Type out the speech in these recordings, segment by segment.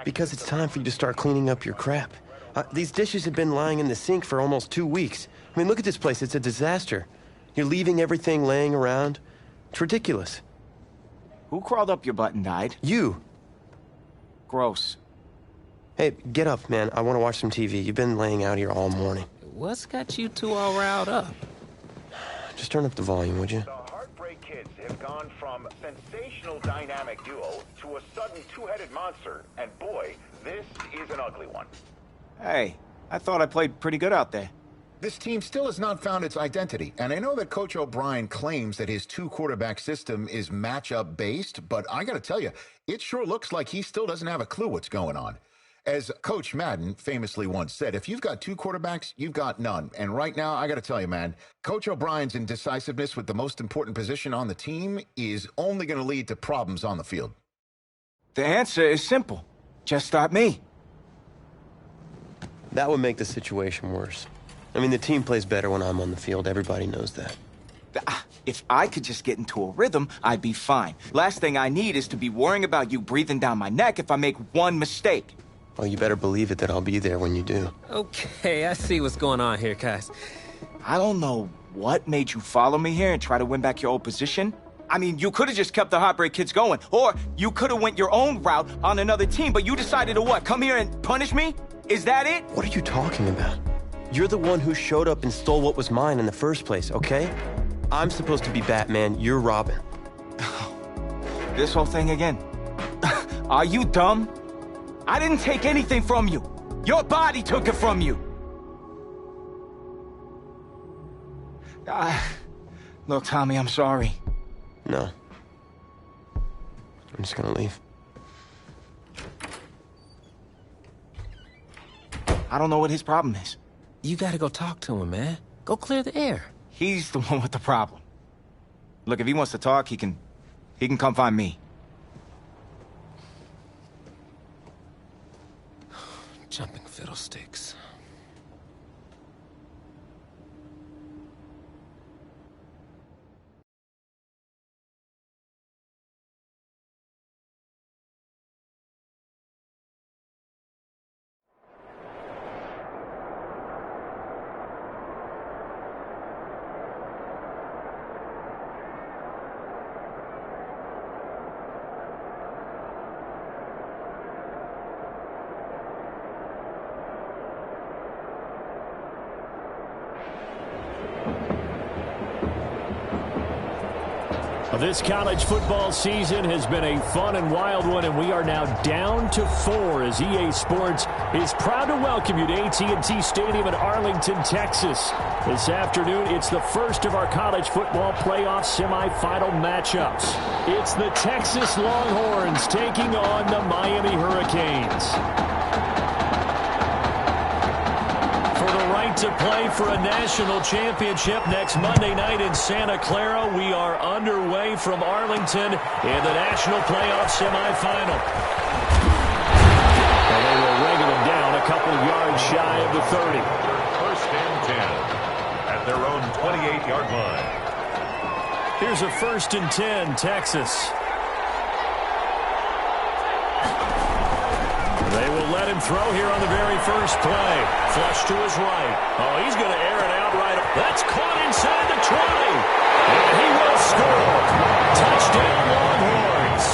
Because it's time for you to start cleaning up your crap. These dishes have been lying in the sink for almost 2 weeks. I mean, look at this place. It's a disaster. You're leaving everything laying around. It's ridiculous. Who crawled up your butt and died? You. Gross. Hey, get up, man. I want to watch some TV. You've been laying out here all morning. What's got you two all riled up? Just turn up the volume, would you? The Heartbreak Kids have gone from sensational dynamic duo to a sudden two-headed monster. And boy, this is an ugly one. Hey, I thought I played pretty good out there. This team still has not found its identity, and I know that Coach O'Brien claims that his two-quarterback system is matchup-based, but I gotta tell you, it sure looks like he still doesn't have a clue what's going on. As Coach Madden famously once said, if you've got two quarterbacks, you've got none. And right now, I gotta tell you, man, Coach O'Brien's indecisiveness with the most important position on the team is only gonna lead to problems on the field. The answer is simple. Just start me. That would make the situation worse. I mean, the team plays better when I'm on the field. Everybody knows that. If I could just get into a rhythm, I'd be fine. Last thing I need is to be worrying about you breathing down my neck if I make one mistake. Well, you better believe it that I'll be there when you do. Okay, I see what's going on here, guys. I don't know what made you follow me here and try to win back your old position. I mean, you could have just kept the Heartbreak Kids going, or you could have went your own route on another team, but you decided to what, come here and punish me? Is that it? What are you talking about? You're the one who showed up and stole what was mine in the first place, okay? I'm supposed to be Batman, you're Robin. This whole thing again. Are you dumb? I didn't take anything from you. Your body took it from you. Look, Tommy, I'm sorry. No. I'm just gonna leave. I don't know what his problem is. You gotta go talk to him, man. Go clear the air. He's the one with the problem. Look, if he wants to talk, he can come find me. Jumping fiddlesticks. This college football season has been a fun and wild one, and we are now down to 4 as EA Sports is proud to welcome you to AT&T Stadium in Arlington, Texas. This afternoon, it's the first of our college football playoff semifinal matchups. It's the Texas Longhorns taking on the Miami Hurricanes. To play for a national championship next Monday night in Santa Clara. We are underway from Arlington in the national playoff semifinal. And they will wrangle them down a couple of yards shy of the 30. First and 10 at their own 28-yard line. Here's a 1st and 10, Texas. They will let him throw here on the very first play. Flush to his right. Oh, he's going to air it out right. That's caught inside the 20. And he will score. Touchdown, Longhorns.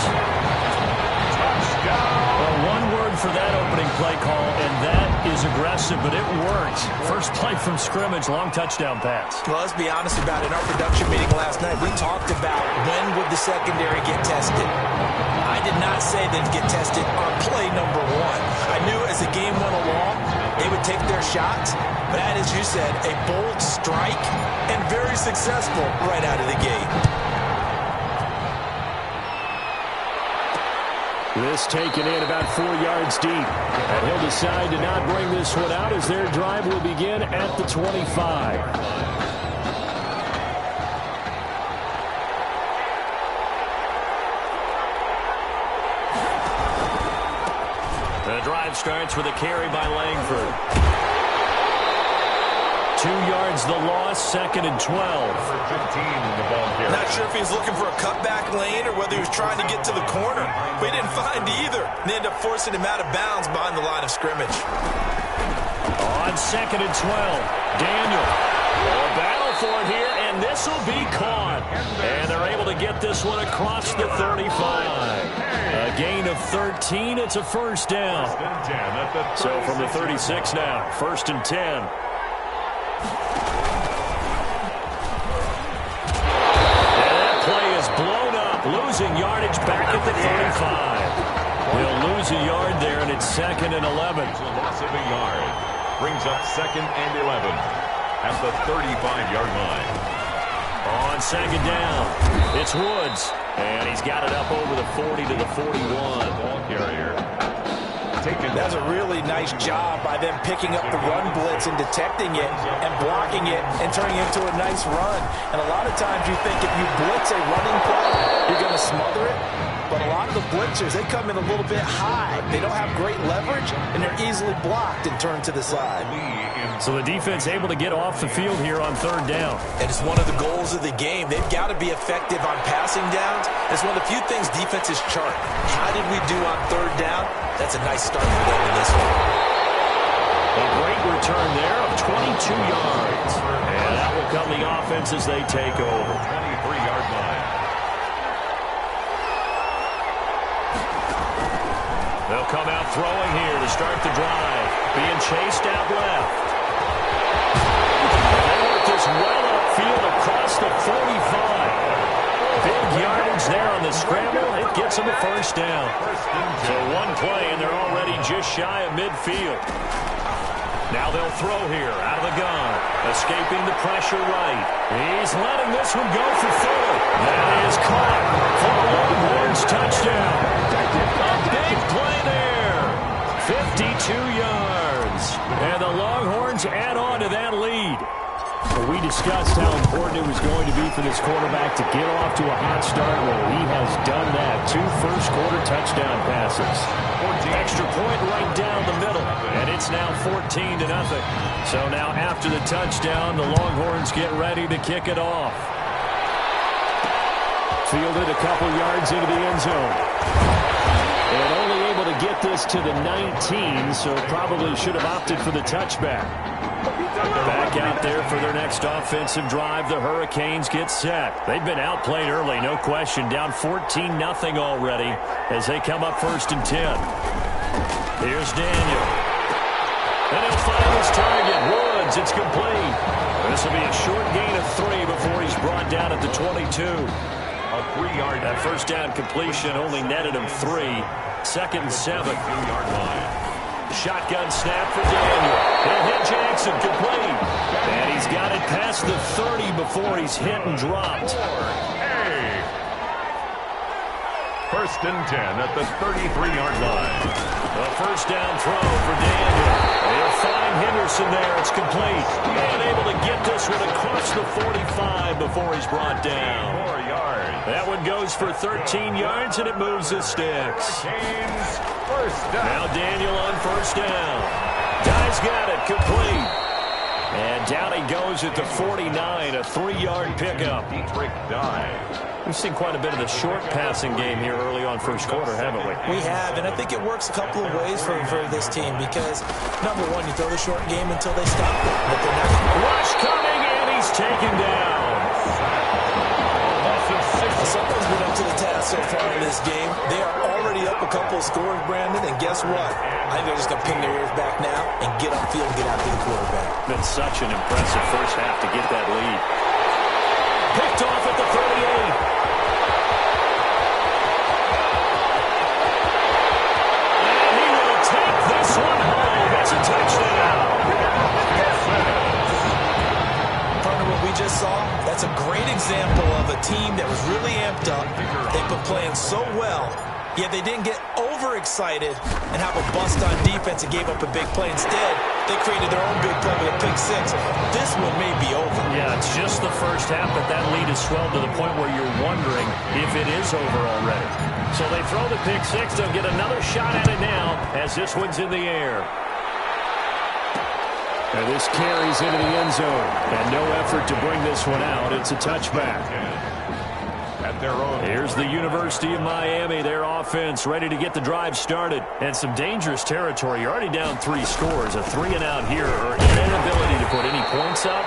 Touchdown. Well, one word for that opening play call, and that is aggressive, but it worked. First play from scrimmage, long touchdown pass. Well, let's be honest about it. In our production meeting last night, we talked about when would the secondary get tested. I did not say they'd get tested on play number 1. I knew as the game went along, they would take their shots. But that, as you said, a bold strike and very successful right out of the gate. This taken in about 4 yards deep. And he'll decide to not bring this one out as their drive will begin at the 25. The drive starts with a carry by Langford. 2 yards the loss, 2nd and 12. Number 15 in the ball carrier. Not sure if he was looking for a cutback lane or whether he was trying to get to the corner, but he didn't find either. And they ended up forcing him out of bounds behind the line of scrimmage. On 2nd and 12, Daniel. A battle for it here, and this will be caught. And they're able to get this one across the 35. A gain of 13. It's a first down. So from the 36 now, 1st and 10. And that play is blown up, losing yardage back at the 35. They'll lose a yard there, and it's 2nd and 11. Loss of a yard brings up 2nd and 11 at the 35-yard line. On 2nd down, it's Woods, and he's got it up over the 40 to the 41. Ball carrier. That's a really nice job by them picking up the run blitz and detecting it and blocking it and turning it into a nice run. And a lot of times you think if you blitz a running play, you're going to smother it. But a lot of the blitzers, they come in a little bit high. They don't have great leverage, and they're easily blocked and turned to the side. So the defense able to get off the field here on 3rd down. And it's one of the goals of the game. They've got to be effective on passing downs. It's one of the few things defenses chart. How did we do on 3rd down? That's a nice start for them in this one. A great return there of 22 yards. And that will come the offense as they take over. 23-yard line. They'll come out throwing here to start the drive. Being chased out left. And they work this well upfield across the 45. Big yardage there on the scramble. It gets them a first down. So one play, and they're already just shy of midfield. Now they'll throw here out of the gun. Escaping the pressure right. He's letting this one go for 4. That is caught for a Longhorns touchdown. A big play there. 52 yards. And the Longhorns add on to that lead. We discussed how important it was going to be for this quarterback to get off to a hot start. Well, he has done that. 2 first-quarter touchdown passes. Extra point right down the middle, and it's now 14-0. So now after the touchdown, the Longhorns get ready to kick it off. Fielded a couple yards into the end zone. And only able to get this to the 19, so probably should have opted for the touchback. Back out there for their next offensive drive. The Hurricanes get set. They've been outplayed early, no question. Down 14-0 already as they come up 1st and 10. Here's Daniel. And he'll find his target. Woods, it's complete. This will be a short gain of 3 before he's brought down at the 22. A 3-yard. That first down completion only netted him 3. 2nd and 7. 2-yard line. Shotgun snap for Daniel. He'll hit Jackson, complete. And he's got it past the 30 before he's hit and dropped. Hey. 1st and 10 at the 33-yard line. A first down throw for Daniel. They'll find Henderson there. It's complete. And able to get this one across the 45 before he's brought down. 4 yards. That one goes for 13 yards, and it moves the sticks. Hurricanes, first down. Now Daniel on first down. Guy's got it, complete. And down he goes at the 49, a 3-yard pickup. Dietrich dive. We've seen quite a bit of the short passing game here early on first quarter, haven't we? We have, and I think it works a couple of ways for this team because, number one, you throw the short game until they stop it. But they're not. Rush coming, and he's taken down. Someone's been up to the task so far in this game. They are already up a couple of scores, Brandon, and guess what? I think they're just going to pin their ears back now and get upfield and get after the quarterback. Been such an impressive first half to get that lead. Picked off at the 38. And he will take this one home. It's a touchdown. Partner, what we just saw, that's a great example of a team that was really amped up. They've been playing so well, yet they didn't get overexcited and have a bust on defense and gave up a big play. Instead, they created their own big play with a pick 6. This one may be over. Yeah, it's just the first half, but that lead has swelled to the point where you're wondering if it is over already. So they throw the pick 6. They'll get another shot at it now as this one's in the air. And this carries into the end zone. And no effort to bring this one out. It's a touchback. At their own. Here's the University of Miami, their offense ready to get the drive started. And some dangerous territory. You're already down 3 scores. A 3-and-out here or inability to put any points up.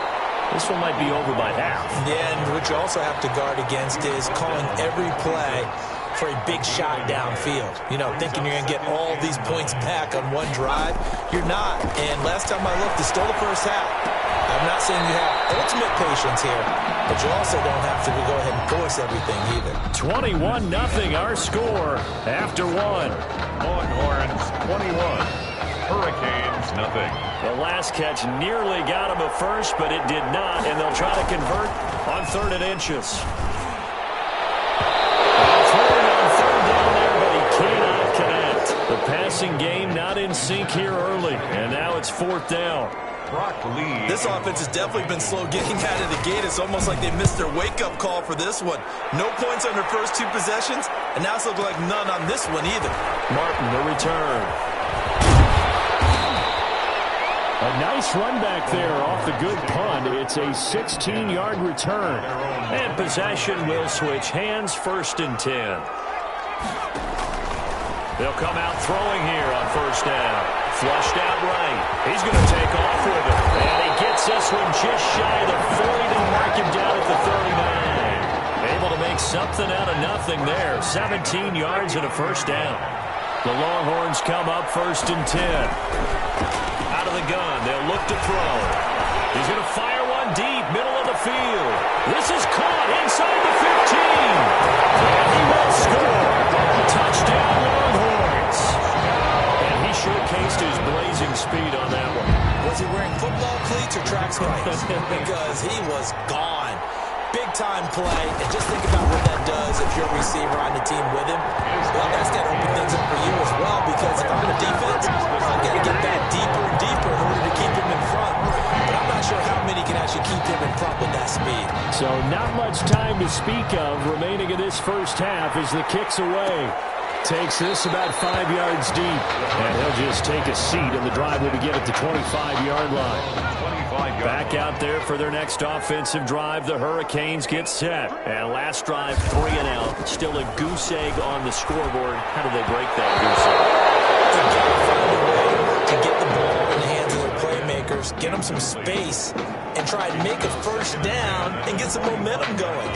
This one might be over by half. Yeah, and what you also have to guard against is calling every play for a big shot downfield. You know, thinking you're going to get all these points back on one drive. You're not. And last time I looked, it's still the first half. I'm not saying you have ultimate patience here, but you also don't have to go ahead and force everything either. 21-0 our score after 1. Longhorns 21. Hurricanes nothing. The last catch nearly got him a first, but it did not, and they'll try to convert on 3rd and inches. Cannot connect. The passing game not in sync here early, and now it's 4th down. Brock Lee. This offense has definitely been slow getting out of the gate. It's almost like they missed their wake-up call for this one. No points on their first 2 possessions, and now it's looking like none on this one either. Martin, the return. A nice run back there off the good punt. It's a 16-yard return. And possession will switch hands, 1st and 10. They'll come out throwing here on 1st down. Flushed out right. He's going to take off with it. And he gets this one just shy of the 40 to mark him down at the 39. Able to make something out of nothing there. 17 yards and a 1st down. The Longhorns come up 1st and 10. Out of the gun. They'll look to throw. He's going to fire one deep, middle of the field. This is caught inside the 15. And he will score. Touchdown, Longhorns. And he showcased his blazing speed on that one. Was he wearing football cleats or track spikes? Because he was gone. Big-time play. And just think about what that does if you're a receiver on the team with him. Well, that's got to open things up for you as well, because if I'm a defense, I've got to get back deeper and deeper in order to keep him in front. But I'm not sure how many can actually keep him in front with that speed. So not much time to speak of remaining in this first half as the kick's away. Takes this about 5 yards deep. And he'll just take a seat, and the drive will begin at the 25-yard line. Back out there for their next offensive drive. The Hurricanes get set. And last drive, 3-and-out. Still a goose egg on the scoreboard. How do they break that goose egg? To get the ball in the hands of their playmakers, get them some space, and try and make a 1st down and get some momentum going.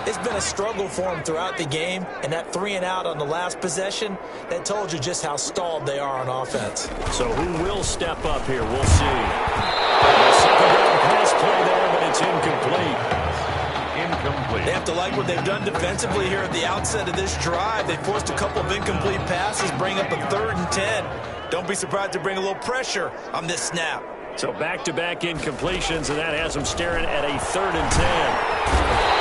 It's been a struggle for them throughout the game, and that 3-and-out on the last possession, that told you just how stalled they are on offense. So who will step up here? We'll see. The second down pass play there, but it's incomplete. They have to like what they've done defensively here at the outset of this drive. They forced a couple of incomplete passes, bring up a 3rd and 10. Don't be surprised to bring a little pressure on this snap. So back-to-back incompletions, and that has them staring at a 3rd and 10.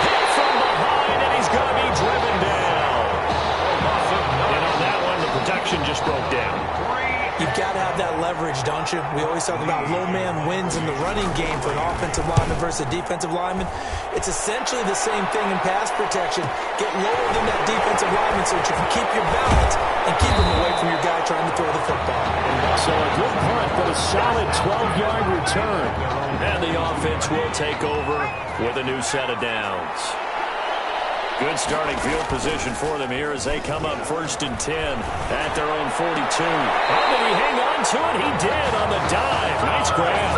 Hit from behind, and he's going to be driven down. And on that one, the protection just broke down. You've got to have that leverage, don't you? We always talk about low man wins in the running game for an offensive lineman versus a defensive lineman. It's essentially the same thing in pass protection. Get lower than that defensive lineman so that you can keep your balance and keep him away from your guy trying to throw the football. So a good punt, but a solid 12-yard return. And the offense will take over with a new set of downs. Good starting field position for them here as they come up 1st and 10 at their own 42. Oh, did he hang on to it? He did on the dive. Nice grab.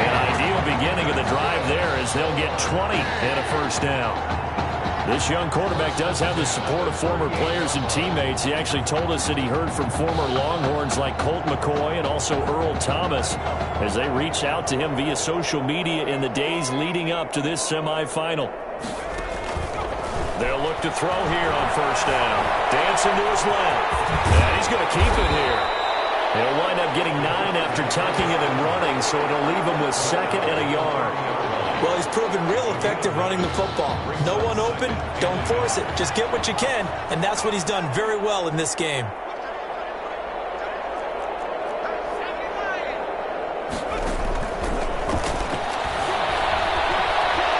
An ideal beginning of the drive there as they'll get 20 and a 1st down. This young quarterback does have the support of former players and teammates. He actually told us that he heard from former Longhorns like Colt McCoy and also Earl Thomas as they reached out to him via social media in the days leading up to this semifinal. They'll look to throw here on 1st down. Dancing to his left. And he's going to keep it here. He'll wind up getting 9 after tucking it and running, so it'll leave him with 2nd and a yard. Well, he's proven real effective running the football. No one open, don't force it. Just get what you can, and that's what he's done very well in this game.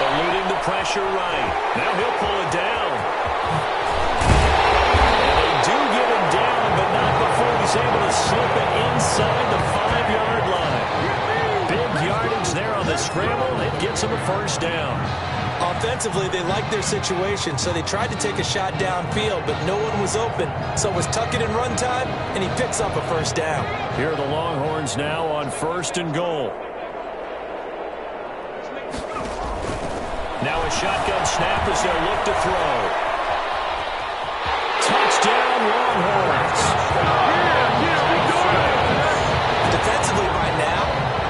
Eluding the pressure right. Now he'll pull it down. And they do get him down, but not before he's able to slip it inside the 5-yard line. Big the scramble. It gets him a first down. Offensively, they liked their situation, so they tried to take a shot downfield, but no one was open. So it was tuck it and run time, and he picks up a first down. Here are the Longhorns now on 1st and goal. Now a shotgun snap as they'll look to throw. Touchdown, Longhorns. Defensively right now,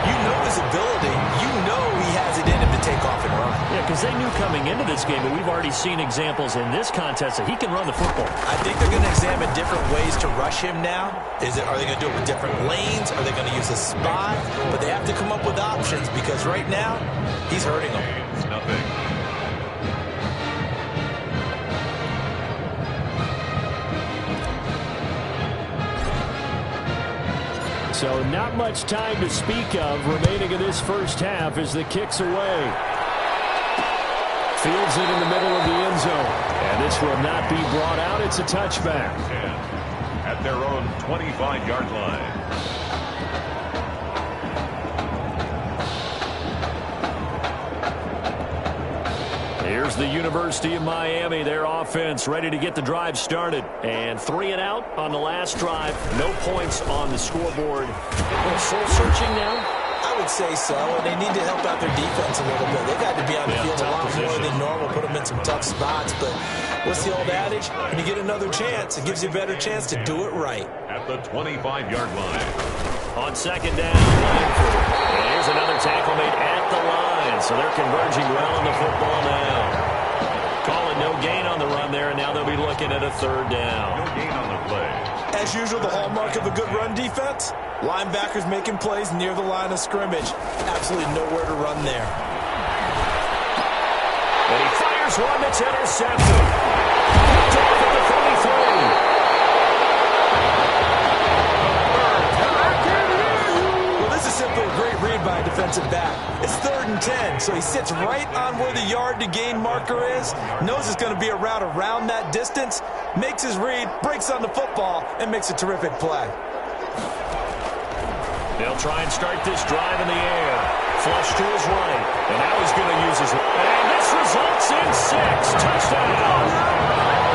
you know his ability. You know he has it in him to take off and run. Yeah, because they knew coming into this game, but we've already seen examples in this contest that he can run the football. I think they're going to examine different ways to rush him now. Are they going to do it with different lanes? Are they going to use a spy? But they have to come up with options because right now, he's hurting them. Nothing. So not much time to speak of remaining in this first half as the kick's away. Fields it in the middle of the end zone. And this will not be brought out. It's a touchback. At their own 25-yard line. Here's the University of Miami, their offense ready to get the drive started. And 3 and out on the last drive. No points on the scoreboard. Soul searching now? I would say so, and they need to help out their defense a little bit. They got to be on the field a lot more than normal, put them in some tough spots. But what's the old adage? When you get another chance, it gives you a better chance to do it right. At the 25-yard line. On 2nd down, and here's another tackle made at the line. So they're converging well on the football now. Calling no gain on the run there, and now they'll be looking at a 3rd down. No gain on the play. As usual, the hallmark of a good run defense, linebackers making plays near the line of scrimmage. Absolutely nowhere to run there. And he fires one that's intercepted. Picked off at the 33. This is simply a great read by a defensive back. It's 3rd and 10, so he sits right on where the yard to gain marker is, knows it's going to be a route around that distance, makes his read, breaks on the football, and makes a terrific play. They'll try and start this drive in the air. Flush to his right, and now he's going to use his... And this results in 6. Touchdown!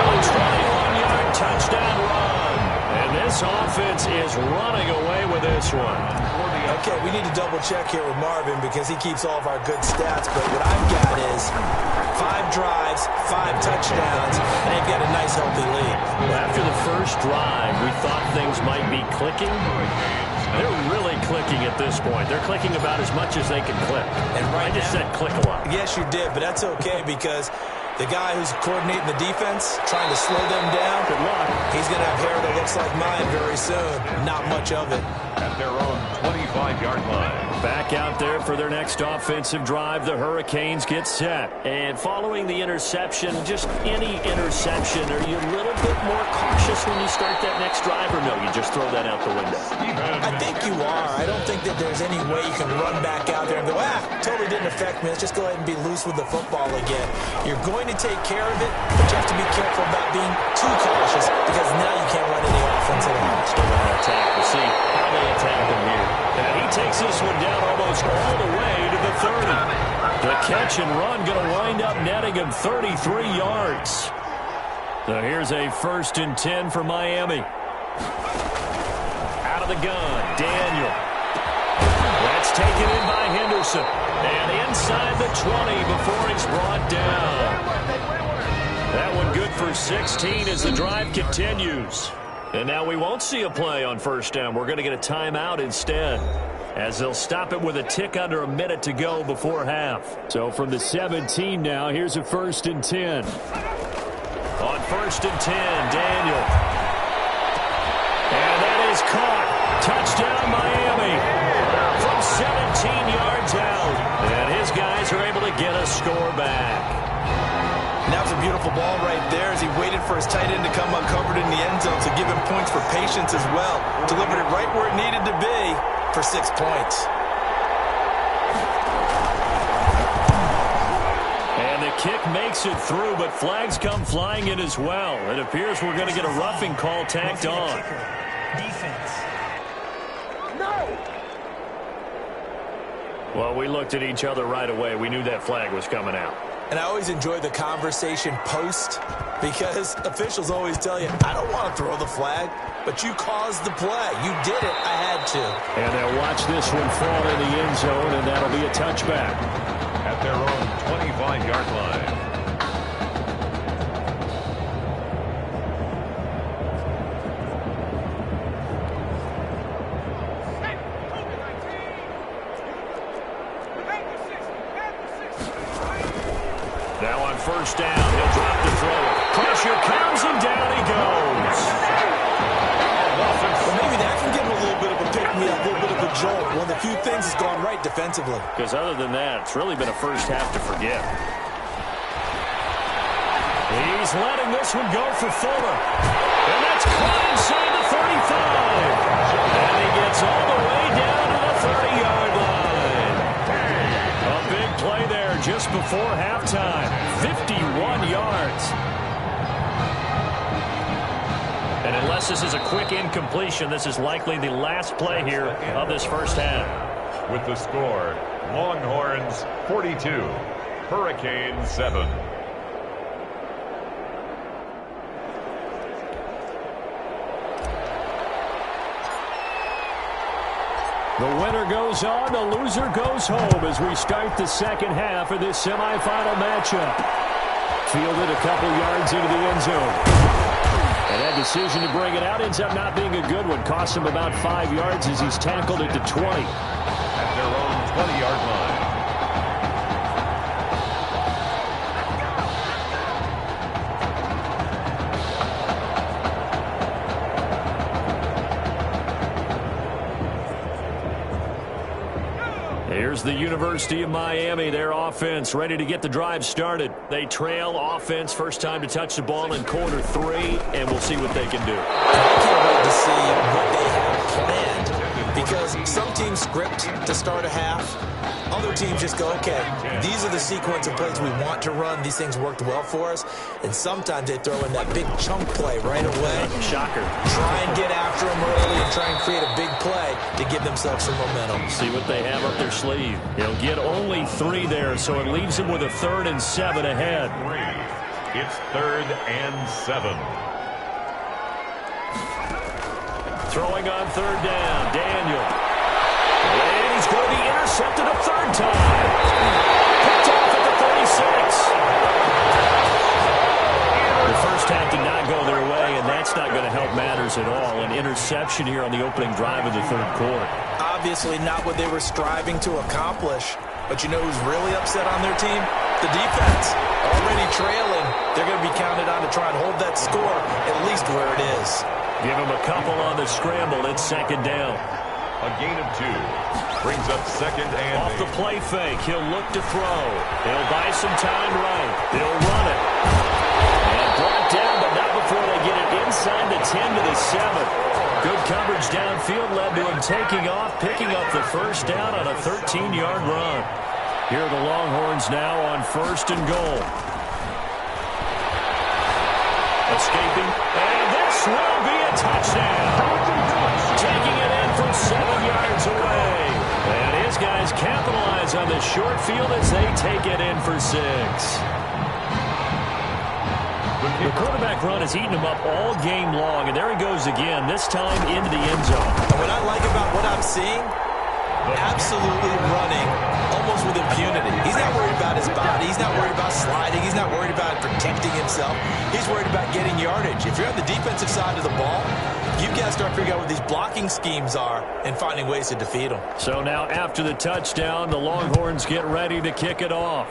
21-yard touchdown run. And this offense is running away with this one. Okay, we need to double-check here with Marvin because he keeps all of our good stats, but what I've got is 5 drives, 5 touchdowns, and they've got a nice, healthy lead. Well, after the first drive, we thought things might be clicking. They're really clicking at this point. They're clicking about as much as they can click. And I just said click a lot. Yes, you did, but that's okay because the guy who's coordinating the defense, trying to slow them down, good luck. He's going to have hair that looks like mine very soon. Not much of it. At their own 25-yard line. Back out there for their next offensive drive. The Hurricanes get set. And following the interception, just any interception, are you a little bit more cautious when you start that next drive, or no, you just throw that out the window? I think you are. I don't think that there's any way you can run back out there and go, totally didn't affect me. Let's just go ahead and be loose with the football again. You're going to take care of it, but you have to be careful about being too cautious because now you can't run any offense at all. Still want to attack. We'll see how they attack him here. And he takes this one down almost all the way to the 30. The catch and run going to wind up netting him 33 yards. So here's a 1st and 10 for Miami. Out of the gun, Daniel. That's taken in by Henderson. And inside the 20 before he's brought down. That one good for 16 as the drive continues. And now we won't see a play on 1st down. We're going to get a timeout instead, as they'll stop it with a tick under a minute to go before half. So from the 17 now, here's a 1st and 10. On 1st and 10, Daniel. And that is caught. Touchdown, Miami. From 17 yards out. And his guys are able to get a score back. And that was a beautiful ball right there as he waited for his tight end to come uncovered in the end zone to give him points for patience as well. Delivered it right where it needed to be for 6 points. And the kick makes it through, but flags come flying in as well. It appears we're going to get a roughing call tacked on. Defense. No! Well, we looked at each other right away. We knew that flag was coming out. And I always enjoy the conversation post because officials always tell you, I don't want to throw the flag, but you caused the play. You did it. I had to. And they'll watch this one fall in the end zone, and that'll be a touchback. At their own 25-yard line. Now on first down, he'll drop the throw. Pressure comes, and down he goes. Well, maybe that can give him a little bit of a pick-me-up, a little bit of a jolt. One of the few things that's gone right defensively. Because other than that, it's really been a first half to forget. He's letting this one go for Fuller. And that's caught inside the 35. And he gets all the way down to the 30-yard line. A big play there just before halftime. 51 yards. And unless this is a quick incompletion, this is likely the last play here of this first half. With the score, Longhorns 42, Hurricanes 7. The winner goes on, the loser goes home as we start the second half of this semifinal matchup. Fielded a couple yards into the end zone. And that decision to bring it out ends up not being a good one. Cost him about 5 yards as he's tackled it to 20. At their own 20-yard line. Here's the University of Miami, their offense ready to get the drive started. They trail offense, first time to touch the ball in quarter 3, and we'll see what they can do. I can't wait to see what they have planned because some teams script to start a half. Other teams just go, okay, these are the sequence of plays we want to run. These things worked well for us. And sometimes they throw in that big chunk play right away. Shocker. Try and get after them early and try and create a big play to give themselves some momentum. See what they have up their sleeve. He'll get only 3 there, so it leaves him with a 3rd and 7 ahead. It's 3rd and 7. Throwing on 3rd down, Daniel. And he's going to be intercepted a 3rd time. Picked off at the 36. The first half did not go their way, and that's not going to help matters at all. An interception here on the opening drive of the 3rd quarter. Obviously not what they were striving to accomplish. But you know who's really upset on their team? The defense. Already trailing. They're going to be counted on to try and hold that score at least where it is. Give him a couple on the scramble. It's 2nd down. A gain of 2. Brings up 2nd and Off 8. the play fake, he'll look to throw. He'll buy some time right. He'll run it. And brought down, but not before they get it inside the 10 to the 7. Good coverage downfield led to him taking off, picking up the first down on a 13-yard run. Here are the Longhorns now on 1st and goal. Escaping, and this will be a touchdown. Taking it in from 7 yards away. And his guys capitalize on the short field as they take it in for 6. The quarterback run has eaten him up all game long, and there he goes again, this time into the end zone. And what I like about what I'm seeing, absolutely running almost with impunity. He's not worried about his body. He's not worried about sliding. He's not worried about protecting himself. He's worried about getting yardage. If you're on the defensive side of the ball, you've got to start figuring out what these blocking schemes are and finding ways to defeat them. So now after the touchdown, the Longhorns get ready to kick it off.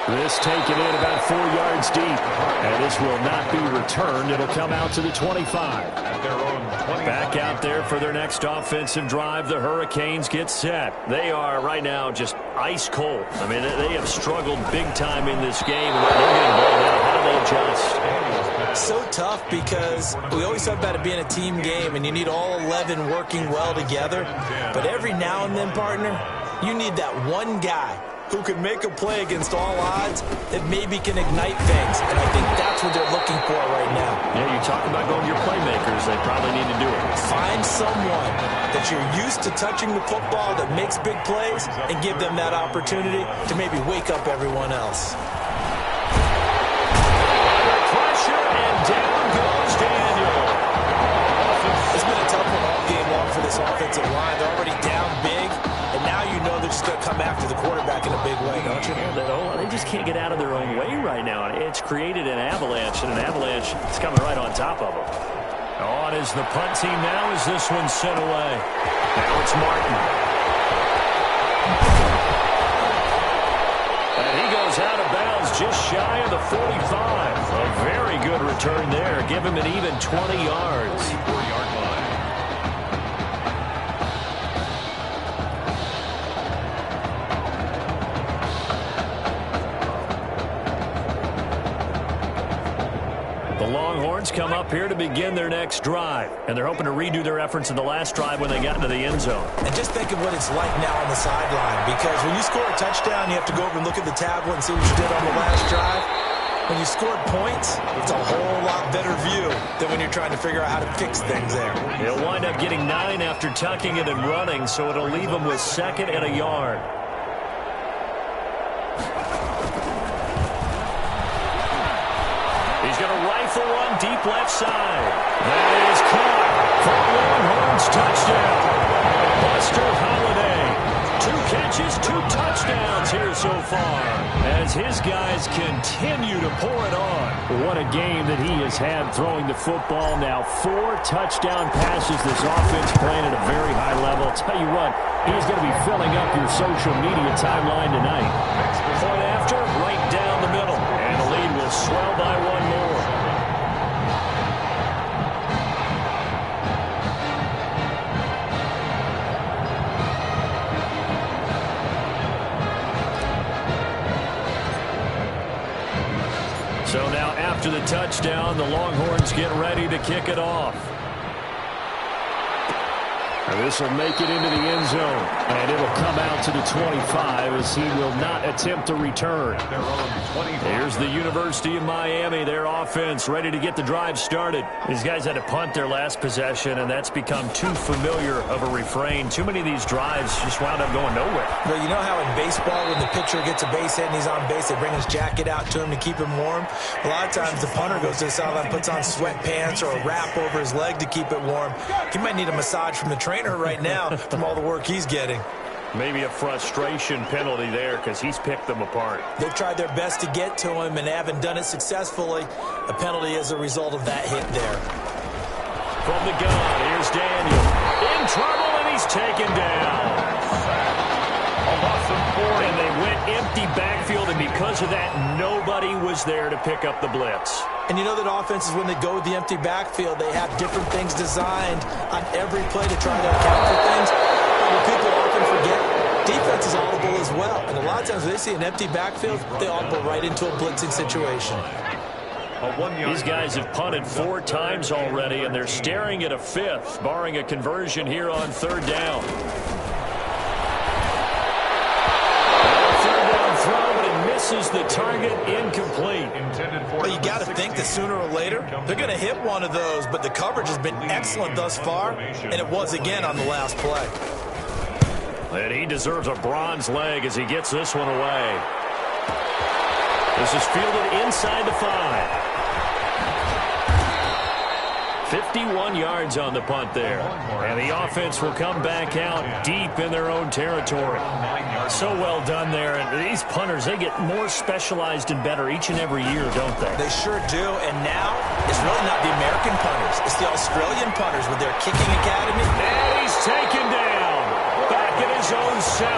This taken in about 4 yards deep. And this will not be returned. It'll come out to the 25. At their own 20. Back out there for their next offensive drive. The Hurricanes get set. They are right now just ice cold. I mean, they have struggled big time in this game. They're getting balled out. How do they adjust? So tough because we always talk about it being a team game and you need all 11 working well together. But every now and then, partner, you need that one guy who can make a play against all odds that maybe can ignite things. And I think that's what they're looking for right now. Yeah, you talk about going to your playmakers. They probably need to do it. Find someone that you're used to touching the football that makes big plays and give them that opportunity to maybe wake up everyone else. Under pressure, and down goes Daniel. It's been a tough one all game long for this offensive line. They're already down big, and now you know they're just going to come after the quarterback in a big way, don't you? Yeah, they just can't get out of their own way right now. It's created an avalanche, and an avalanche is coming right on top of them. On is the punt team now as this one's sent away. Now it's Martin. And he goes out of bounds just shy of the 45. A very good return there. Give him an even 20 yards. 4-yard line. The Longhorns come up here to begin their next drive, and they're hoping to redo their efforts in the last drive when they got into the end zone. And just think of what it's like now on the sideline, because when you score a touchdown, you have to go over and look at the tablet and see what you did on the last drive. When you scored points, it's a whole lot better view than when you're trying to figure out how to fix things there. He'll wind up getting 9 after tucking it and running, so it'll leave him with 2nd and a yard. He's going to rifle one deep left side. That is caught for a Longhorns touchdown. Buster Holiday. 2 catches, 2 touchdowns here so far as his guys continue to pour it on. What a game that he has had throwing the football. Now 4 touchdown passes. This offense playing at a very high level. I'll tell you what, he's going to be filling up your social media timeline tonight. Point after, right down the middle. And the lead will swell by 1 more. So now after the touchdown, the Longhorns get ready to kick it off. And this will make it into the end zone. And it'll come out to the 25 as he will not attempt to return. Here's the University of Miami, their offense, ready to get the drive started. These guys had to punt their last possession, and that's become too familiar of a refrain. Too many of these drives just wound up going nowhere. But you know how in baseball, when the pitcher gets a base hit and he's on base, they bring his jacket out to him to keep him warm? A lot of times the punter goes to the sideline, puts on sweatpants or a wrap over his leg to keep it warm. He might need a massage from the trainer right now from all the work he's getting. Maybe a frustration penalty there because he's picked them apart. They've tried their best to get to him and haven't done it successfully. A penalty is a result of that hit there. From the gun, here's Daniel. In trouble, and he's taken down. And they went empty backfield, and because of that, nobody was there to pick up the blitz. And you know that offenses, when they go with the empty backfield, they have different things designed on every play to try to account for things. But what people often forget, defense is audible as well. And a lot of times when they see an empty backfield, they audible right into a blitzing situation. These guys have punted 4 times already, and they're staring at a 5th, barring a conversion here on 3rd down. Misses the target, incomplete. Well, you got to think that sooner or later they're going to hit one of those, but the coverage has been excellent thus far, and it was again on the last play. And he deserves a bronze leg as he gets this one away. This is fielded inside the 5. 51 yards on the punt there. And the offense will come back out deep in their own territory. So well done there. And these punters, they get more specialized and better each and every year, don't they? They sure do. And now it's really not the American punters. It's the Australian punters with their kicking academy. And he's taken down. Back at his own 7.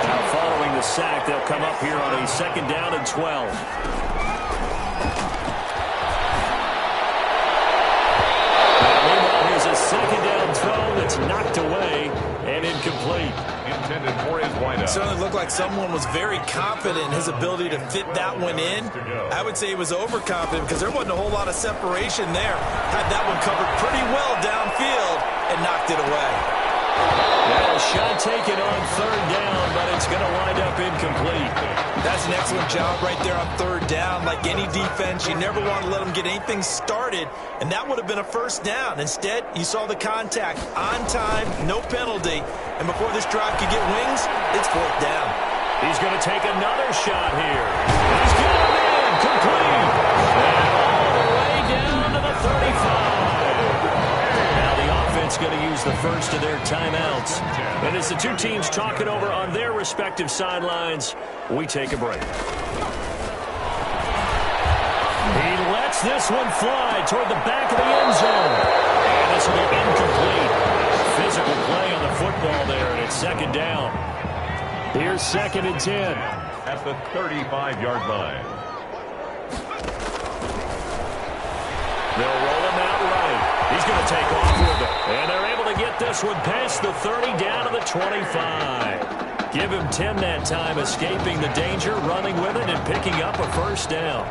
Now following the sack, they'll come up here on a 2nd down and 12. A 2nd down throw that's knocked away and incomplete. Intended for his windup. It certainly looked like someone was very confident in his ability to fit that one in. I would say he was overconfident because there wasn't a whole lot of separation there. Had that one covered pretty well downfield and knocked it away. Well, shot taken on third down, but it's going to wind up incomplete. That's an excellent job right there on third down. Like any defense, you never want to let them get anything started, and that would have been a first down. Instead, you saw the contact on time, no penalty, and before this drive could get wings, it's fourth down. He's going to take another shot here. He's got it in, complete, and all the way down to the 35. Now the offense going to use the first of their timeouts. And as the two teams talk it over on their respective sidelines, we take a break. He lets this one fly toward the back of the end zone. And this will be incomplete. Physical play on the football there, and it's second down. Here's 2nd and 10. At the 35-yard line. They'll roll him out right. He's going to take off with it. And they're able to get this one past the 30 down to the 25. Give him 10 that time, escaping the danger, running with it, and picking up a first down.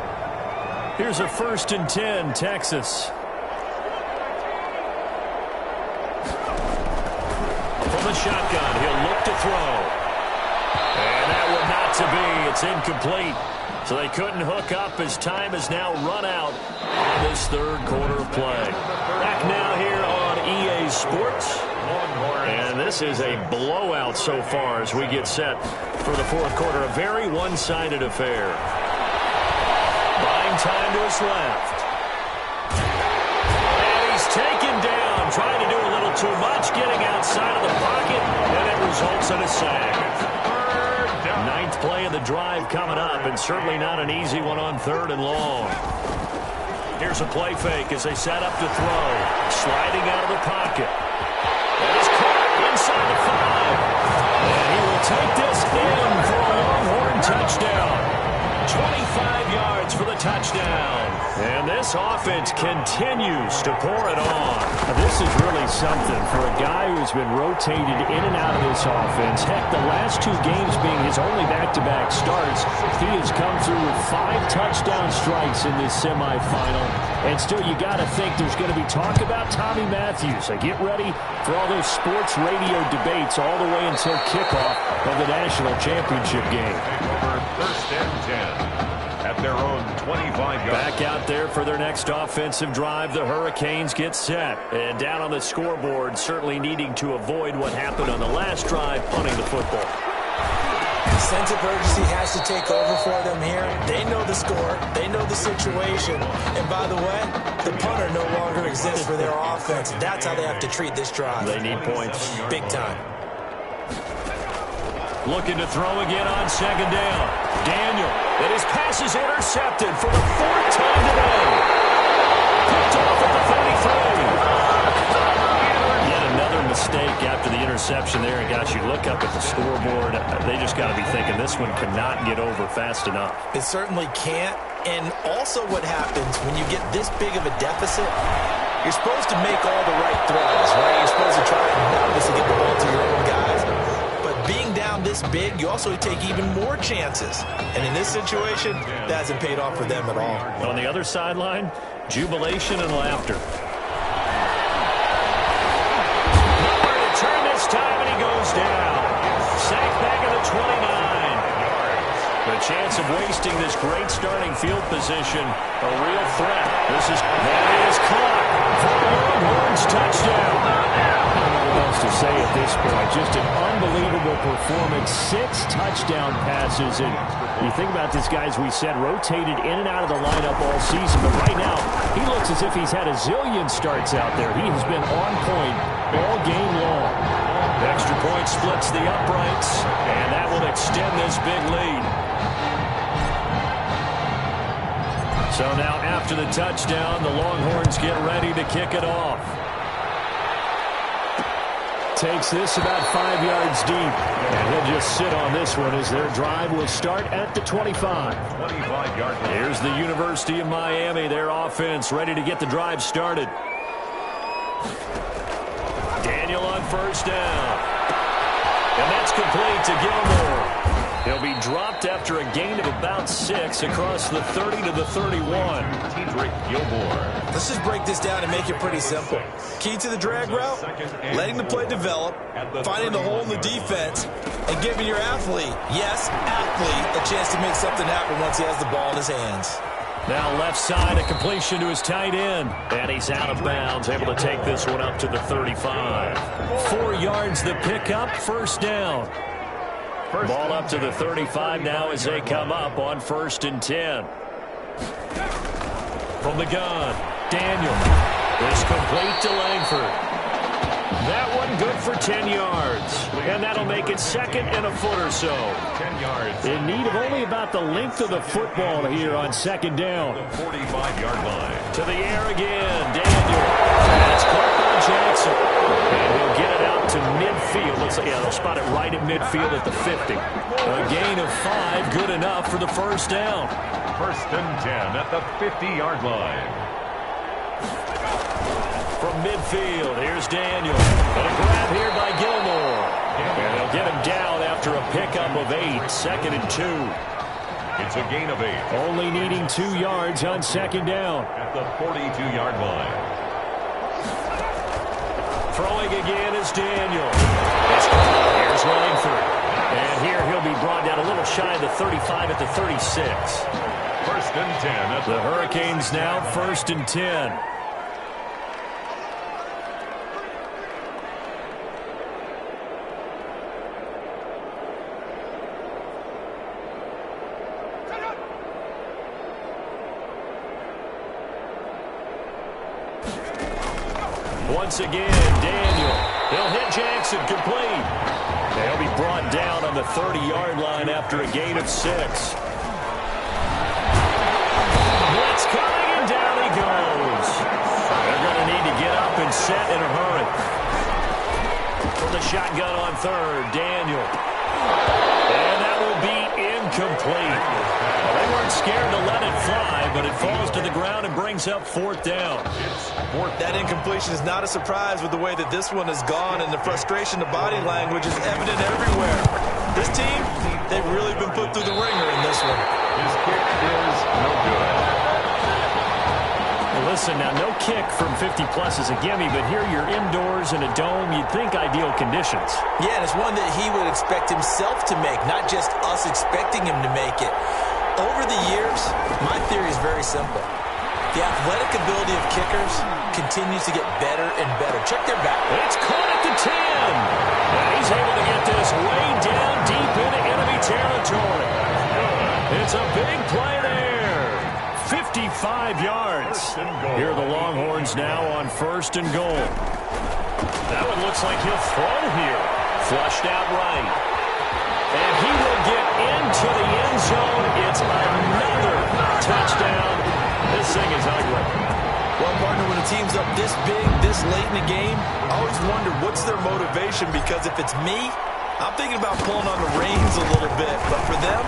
Here's a 1st and 10, Texas. From the shotgun, he'll look to throw. And that one not to be. It's incomplete. So they couldn't hook up as time has now run out on this third quarter of play. Back now here on EA Sports. And this is a blowout so far as we get set for the fourth quarter. A very one-sided affair. Buying time to his left. And he's taken down, trying to do a little too much, getting outside of the pocket, and it results in a sack. Ninth play of the drive coming up, and certainly not an easy one on 3rd and long. Here's a play fake as they set up to throw. Sliding out of the pocket. That is caught inside the 5. And he will take this in for a Longhorn touchdown. 25 yards for the touchdown. And this offense continues to pour it on. This is really something for a guy who's been rotated in and out of this offense. Heck, the last 2 games being his only back-to-back starts, he has come through with 5 touchdown strikes in this semifinal. And still, you got to think there's going to be talk about Tommy Matthews. So get ready for all those sports radio debates all the way until kickoff of the national championship game. Over 1st and 10. At their own 25-yard. Back out there for their next offensive drive. The Hurricanes get set. And down on the scoreboard, certainly needing to avoid what happened on the last drive, punting the football. Sense of urgency has to take over for them here. They know the score. They know the situation. And by the way, the punter no longer exists for their offense. That's how they have to treat this drive. They need points. Big time. Looking to throw again on 2nd down. Daniel, and his pass is intercepted for the 4th time today. Picked off at the 33. Yet another mistake after the interception there. And gosh, you look up at the scoreboard, they just got to be thinking this one cannot get over fast enough. It certainly can't. And also what happens when you get this big of a deficit, you're supposed to make all the right throws, right? You're supposed to try and obviously get the ball to your own guys. Being down this big, you also take even more chances. And in this situation, that hasn't paid off for them at all. On the other sideline, jubilation and laughter. Nowhere to turn this time, and he goes down. Sacked back at the 29. The chance of wasting this great starting field position, a real threat. That is caught for the Longhorns touchdown. To say at this point, just an unbelievable performance. 6 touchdown passes, and you think about this guy, as we said, rotated in and out of the lineup all season, but right now he looks as if he's had a zillion starts out there. He has been on point all game long. Extra point splits the uprights, and that will extend this big lead. So now after the touchdown, the Longhorns get ready to kick it off. Takes this about 5 yards deep, and he'll just sit on this one as their drive will start at the 25. 25-yard line. Here's the University of Miami, their offense ready to get the drive started. Daniel on 1st down. And that's complete to Gilmore. He'll be dropped after a gain of about 6 across the 30 to the 31. Let's just break this down and make it pretty simple. Key to the drag route, letting the play develop, finding the hole in the defense, and giving your athlete, yes, athlete, a chance to make something happen once he has the ball in his hands. Now left side, a completion to his tight end. And he's out of bounds, able to take this one up to the 35. 4 yards the pickup, first down. Ball up to the 35 now as they come up on 1st and 10. From the gun, Daniel is complete to Langford. That one good for 10 yards. And that'll make it 2nd and a foot or so. 10 yards. In need of only about the length of the football here on 2nd down. The 45-yard line. To the air again, Daniel. That's caught by Jackson. And he'll get it out to midfield. Looks like, yeah, they'll spot it right at midfield at the 50. A gain of 5, good enough for the first down. 1st and 10 at the 50-yard line. From midfield, here's Daniel. And a grab here by Gilmore. And they'll get him down after a pickup of 8, 2nd and 2. It's a gain of 8. Only needing 2 yards on 2nd down. At the 42-yard line. Throwing again is Daniel. Here's Langford. And here he'll be brought down a little shy of the 35 at the 36. 1st and 10. At The Hurricanes now 1st and 10. Once again, Daniel. He'll hit Jackson complete. They'll be brought down on the 30-yard line after a gain of 6. Blitz coming, and down he goes. They're going to need to get up and set in a hurry. From the shotgun on 3rd, Daniel. And that will be incomplete. Well, they weren't scared to let it fly, but it falls to the ground and brings up 4th down. That incompletion is not a surprise with the way that this one has gone, and the frustration, the body language is evident everywhere. This team, they've really been put through the ringer in this one. His kick is no good. Well, listen, now no kick from 50-plus is a gimme, but here you're indoors in a dome. You'd think ideal conditions. Yeah, and it's one that he would expect himself to make, not just us expecting him to make it. Over the years, my theory is very simple. The athletic ability of kickers continues to get better and better. Check their back. It's caught at the 10. And he's able to get this way down deep into enemy territory. It's a big play there. 55 yards. Here are the Longhorns now on 1st and goal. That one looks like he'll throw here. Flushed out right. And he will get into the end zone. It's another touchdown. This thing is ugly. Well, partner, when a team's up this big, this late in the game, I always wonder what's their motivation, because if it's me, I'm thinking about pulling on the reins a little bit. But for them,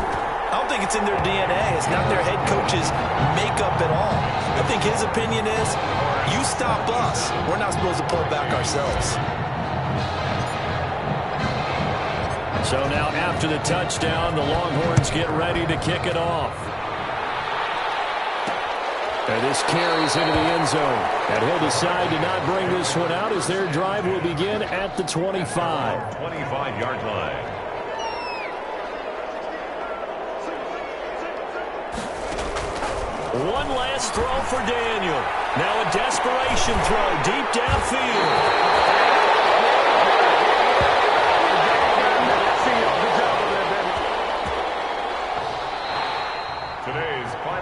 I don't think it's in their DNA. It's not their head coach's makeup at all. I think his opinion is, you stop us. We're not supposed to pull back ourselves. So now after the touchdown, the Longhorns get ready to kick it off. And this carries into the end zone. And he'll decide to not bring this one out as their drive will begin at the 25. 25-yard line. One last throw for Daniel. Now a desperation throw deep downfield.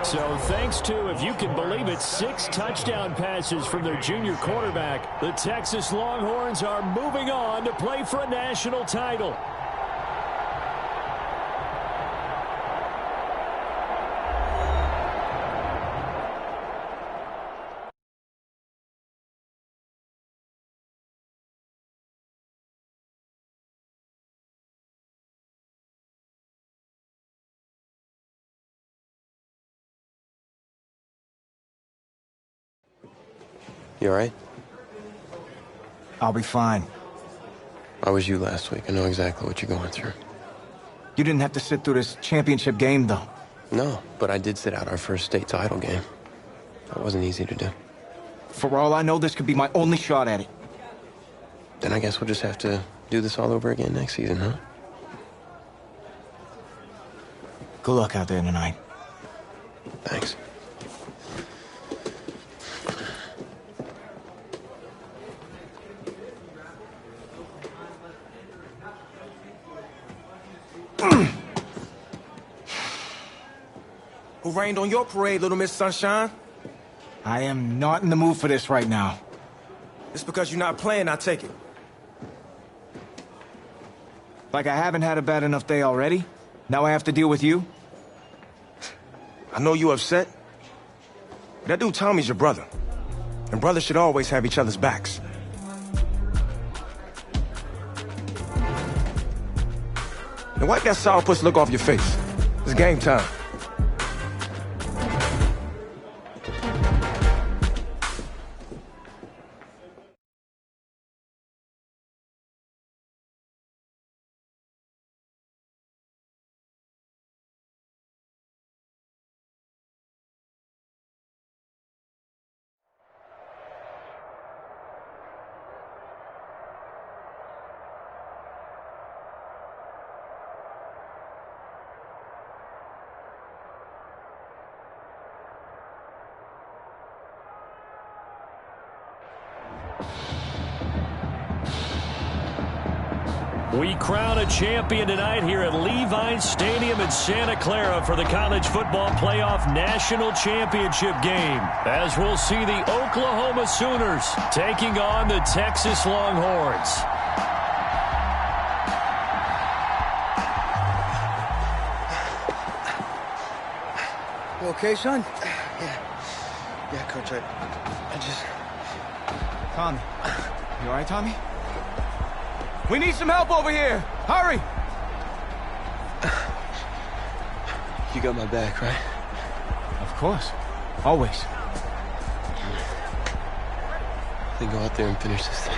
So thanks to, if you can believe it, 6 touchdown passes from their junior quarterback, the Texas Longhorns are moving on to play for a national title. You all right? I'll be fine. I was you last week. I know exactly what you're going through. You didn't have to sit through this championship game, though. No, but I did sit out our first state title game. That wasn't easy to do. For all I know, this could be my only shot at it. Then I guess we'll just have to do this all over again next season, huh? Good luck out there tonight. Thanks. Who rained on your parade, Little Miss Sunshine? I am not in the mood for this right now. It's because you're not playing, I take it. Like I haven't had a bad enough day already? Now I have to deal with you? I know you upset. But that dude Tommy's your brother. And brothers should always have each other's backs. Now wipe that sourpuss look off your face. It's game time. We crown a champion tonight here at Levi's Stadium in Santa Clara for the College Football Playoff National Championship game, as we'll see the Oklahoma Sooners taking on the Texas Longhorns. You okay, son? Yeah, Coach, I just... Tommy. You all right, Tommy? We need some help over here! Hurry! You got my back, right? Of course. Always. Then go out there and finish this thing.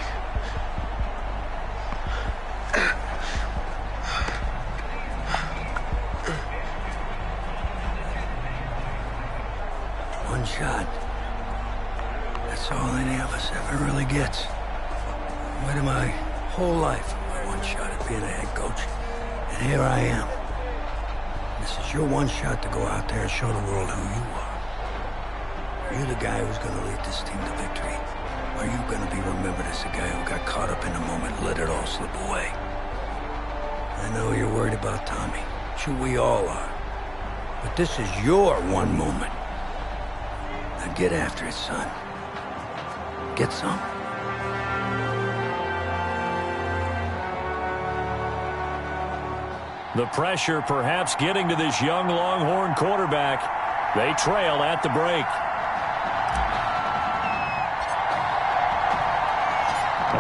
One shot. That's all any of us ever really gets. Waited my whole life for my one shot at being a head coach. And here I am. This is your one shot to go out there and show the world who you are. Are you the guy who's going to lead this team to victory? Or are you going to be remembered as the guy who got caught up in the moment and let it all slip away? I know you're worried about Tommy. Sure, we all are. But this is your one moment. Now get after it, son. Get some. The pressure perhaps getting to this young Longhorn quarterback. They trail at the break.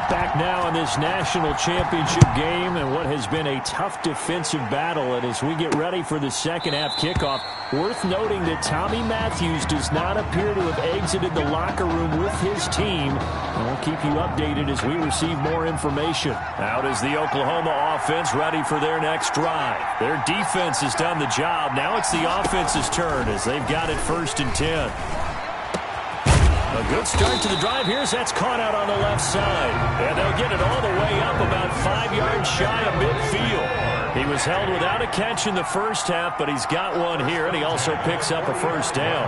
Back now in this national championship game and what has been a tough defensive battle. And as we get ready for the second half kickoff, worth noting that Tommy Matthews does not appear to have exited the locker room with his team. And we'll keep you updated as we receive more information. Out is the Oklahoma offense ready for their next drive. Their defense has done the job. Now it's the offense's turn as they've got it 1st and 10. A good start to the drive. Here's that's caught out on the left side. And they'll get it all the way up about 5 yards shy of midfield. He was held without a catch in the first half, but he's got one here, and he also picks up a first down.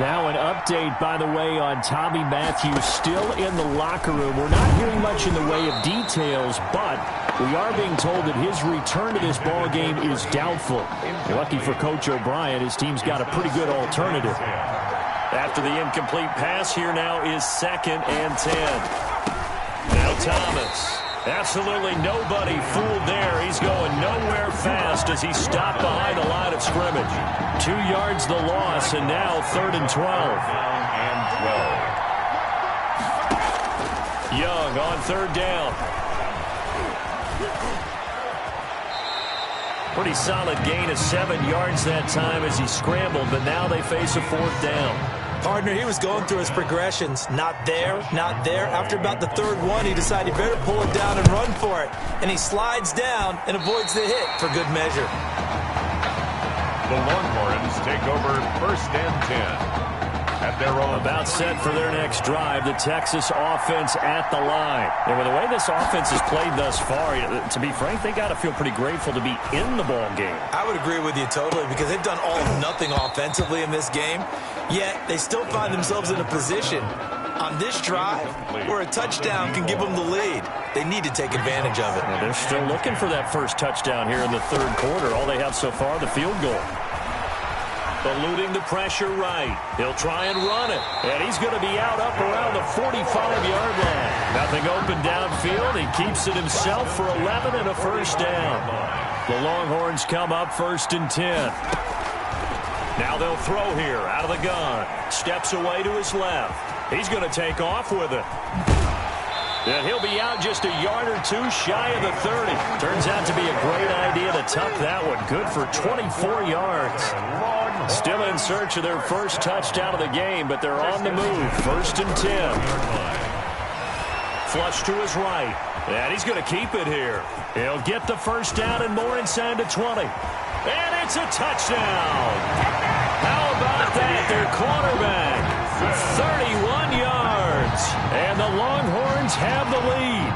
Now an update, by the way, on Tommy Matthews still in the locker room. We're not hearing much in the way of details, but we are being told that his return to this ball game is doubtful. Lucky for Coach O'Brien, his team's got a pretty good alternative. After the incomplete pass, here now is 2nd and 10. Now Thomas. Absolutely nobody fooled there. He's going nowhere fast as he's stopped behind the line of scrimmage. 2 yards the loss, and now 3rd and 12. Young on 3rd down. Pretty solid gain of 7 yards that time as he scrambled, but now they face a 4th down. Partner, he was going through his progressions. Not there, not there. After about the third one, he decided he better pull it down and run for it. And he slides down and avoids the hit for good measure. The Longhorns take over 1st and 10. At their own. About set for their next drive, the Texas offense at the line. And with the way this offense has played thus far, to be frank, they got to feel pretty grateful to be in the ball game. I would agree with you totally because they've done all or nothing offensively in this game, yet they still find themselves in a position on this drive where a touchdown can give them the lead. They need to take advantage of it. Well, they're still looking for that first touchdown here in the third quarter. All they have so far, the field goal. Eluding the pressure right. He'll try and run it. And he's going to be out up around the 45-yard line. Nothing open downfield. He keeps it himself for 11 and a first down. The Longhorns come up 1st and 10. Now they'll throw here out of the gun. Steps away to his left. He's going to take off with it. And he'll be out just a yard or two shy of the 30. Turns out to be a great idea to tuck that one. Good for 24 yards. Still in search of their first touchdown of the game, but they're on the move. 1st and 10. Flush to his right. And he's going to keep it here. He'll get the first down and more inside the 20. And it's a touchdown. How about that? Their quarterback. 31 yards. And the Longhorns have the lead.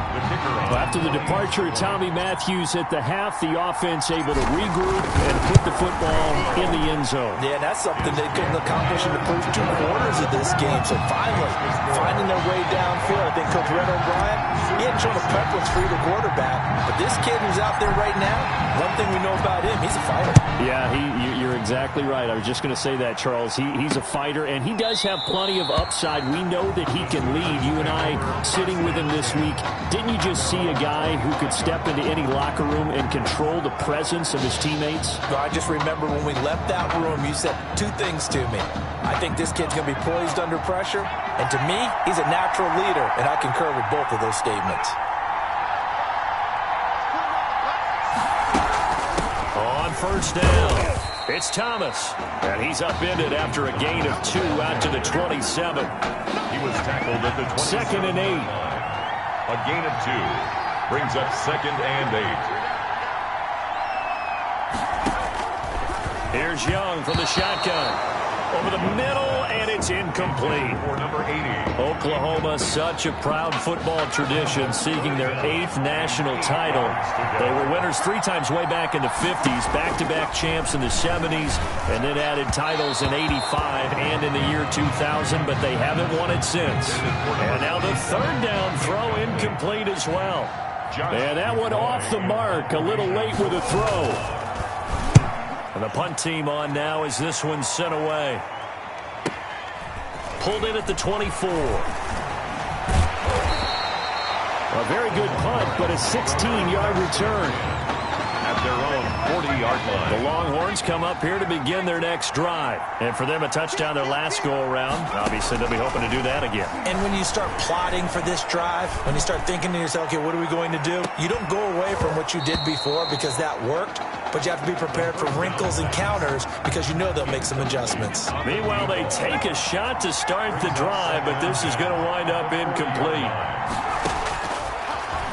After the departure of Tommy Matthews at the half, the offense able to regroup and put the football in the end zone. Yeah, that's something they couldn't accomplish in the first 2 quarters of this game. So finally, finding their way downfield. I think Coach Red O'Brien, he hadn't shown a preference for either quarterback. But this kid who's out there right now, one thing we know about him, he's a fighter. Yeah, you're exactly right. I was just going to say that, Charles. He's a fighter, and he does have plenty of upside. We know that he can lead. You and I, sitting with him this week, didn't you just see a guy who could step into any locker room and control the presence of his teammates? Well, I just remember when we left that room, you said 2 things to me. I think this kid's going to be poised under pressure, and to me, he's a natural leader, and I concur with both of those statements. On first down, it's Thomas, and he's upended after a gain of 2 out to the 27. He was tackled at the 27. 2nd and 8. A gain of 2 brings up 2nd and 8. Here's Young from the shotgun. Over the middle, and it's incomplete. For number 80. Oklahoma, such a proud football tradition, seeking their 8th national title. They were winners 3 times way back in the 50s, back-to-back champs in the 70s, and then added titles in 85 and in the year 2000, but they haven't won it since. And now the 3rd down throw incomplete as well. And that one off the mark, a little late with a throw. And the punt team on now as this one's sent away. Pulled in at the 24. A very good punt, but a 16-yard return. At their own 40-yard line. The Longhorns come up here to begin their next drive. And for them, a touchdown their last go-around. Obviously, they'll be hoping to do that again. And when you start plotting for this drive, when you start thinking to yourself, okay, what are we going to do? You don't go away from what you did before because that worked. But you have to be prepared for wrinkles and counters because you know they'll make some adjustments. Meanwhile, they take a shot to start the drive, but this is going to wind up incomplete.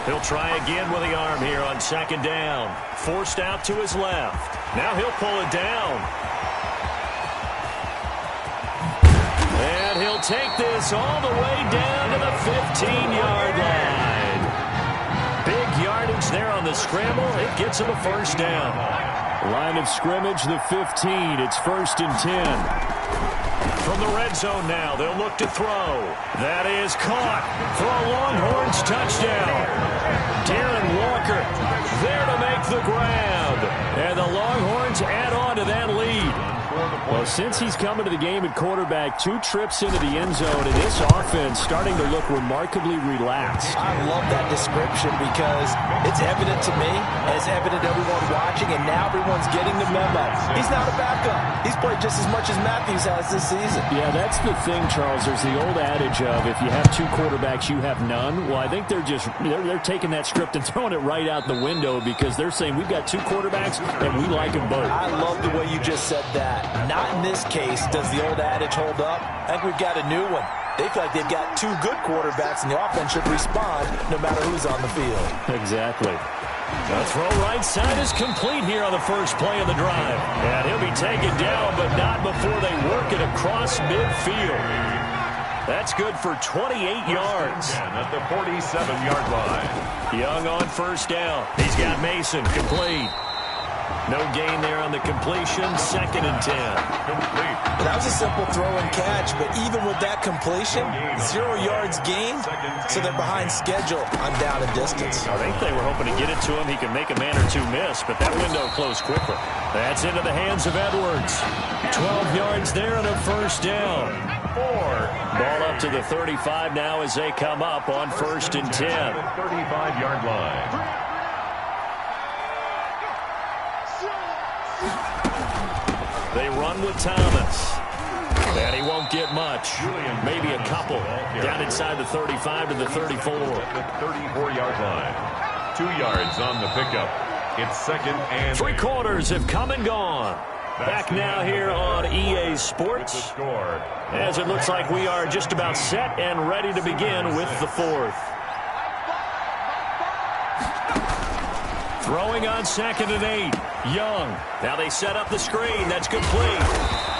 He'll try again with the arm here on 2nd down. Forced out to his left. Now he'll pull it down. And he'll take this all the way down to the 15-yard line. Big yardage there on the scramble. It gets him a first down. Line of scrimmage, the 15. It's 1st and 10. From the red zone now, they'll look to throw. That is caught for a Longhorns touchdown. Darren Walker there to make the grab. And the Longhorns add on to that lead. Well, since he's coming to the game at quarterback, 2 trips into the end zone, and this offense starting to look remarkably relaxed. I love that description because it's evident to me, and it's evident to everyone watching, and now everyone's getting the memo. He's not a backup. He's played just as much as Matthews has this season. Yeah, that's the thing, Charles. There's the old adage of if you have 2 quarterbacks, you have none. Well, I think they're taking that script and throwing it right out the window because they're saying we've got 2 quarterbacks, and we like them both. I love the way you just said that. Not Not in this case does the old adage hold up. I think we've got a new one. They feel like they've got two good quarterbacks, and the offense should respond no matter who's on the field. Exactly. The throw right side is complete here on the first play of the drive. And he'll be taken down, but not before they work it across midfield. That's good for 28 yards. At the 47-yard line. Young on first down. He's got Mason complete. No gain there on the completion. 2nd and 10. Complete. That was a simple throw and catch, but even with that completion, 0 yards gained, so they're behind schedule on down and distance. I think they were hoping to get it to him. He could make a man or two miss, but that window closed quickly. That's into the hands of Edwards. 12 yards there on a first down. Ball up to the 35 now as they come up on 1st and 10. 35-yard line. They run with Thomas. And he won't get much. Maybe a couple. Down inside the 35 to the 34. At the 34-yard line. 2 yards on the pickup. It's 2nd and 3 quarters have come and gone. Back now here on EA Sports. As it looks like we are just about set and ready to begin with the 4th. Throwing on 2nd and 8. Young. Now they set up the screen. That's complete.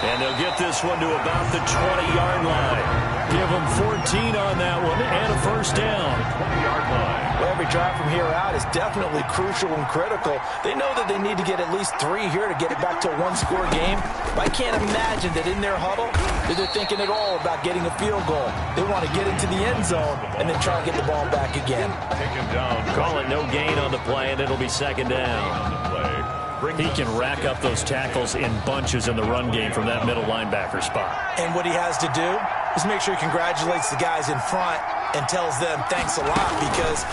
And they'll get this one to about the 20-yard line. Give them 14 on that one and a first down. 20-yard line. Well, every drive from here out is definitely crucial and critical. They know that they need to get at least 3 here to get it back to a one-score game. But I can't imagine that in their huddle that they're thinking at all about getting a field goal. They want to get into the end zone and then try and get the ball back again. Take him down. Call it no gain on the play, and it'll be 2nd down. He can rack up those tackles in bunches in the run game from that middle linebacker spot. And what he has to do is make sure he congratulates the guys in front and tells them thanks a lot, because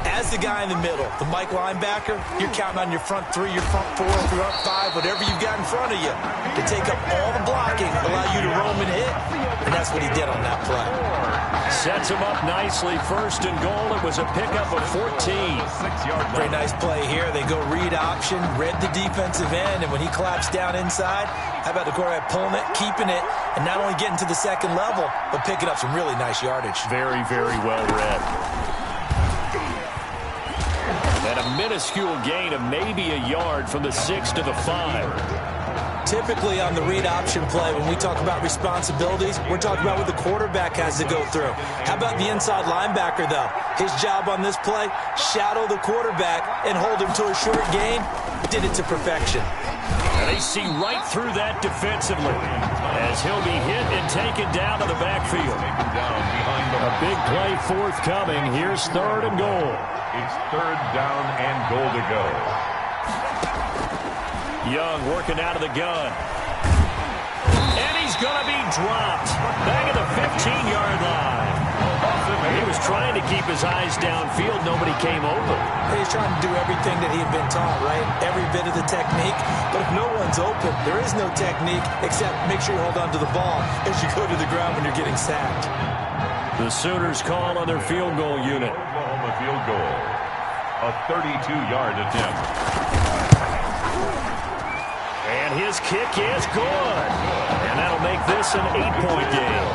as the guy in the middle, the Mike linebacker, you're counting on your front 3, your front 4, your front 5, whatever you've got in front of you to take up all the blocking, allow you to roam and hit, and that's what he did on that play. Sets him up nicely. 1st and goal. It was a pickup of 14. Very nice play here. They go read option, read the defensive end, and when he collapsed down inside, how about the quarterback pulling it, keeping it, and not only getting to the 2nd level, but picking up some really nice yardage. Very, very well read. And a minuscule gain of maybe a yard from the 6 to the 5. Typically on the read option play, when we talk about responsibilities, we're talking about what the quarterback has to go through. How about the inside linebacker, though? His job on this play, shadow the quarterback and hold him to a short gain. Did it to perfection. And they see right through that defensively as he'll be hit and taken down to the backfield. A big play forthcoming. Here's 3rd and goal. It's 3rd down and goal to go. Young working out of the gun. And he's going to be dropped. Back at the 15-yard line. He was trying to keep his eyes downfield. Nobody came open. He's trying to do everything that he had been taught, right? Every bit of the technique. But if no one's open, there is no technique except make sure you hold on to the ball as you go to the ground when you're getting sacked. The Sooners call on their field goal unit. Oklahoma field goal. A 32-yard attempt. And his kick is good. And that'll make this an 8-point game.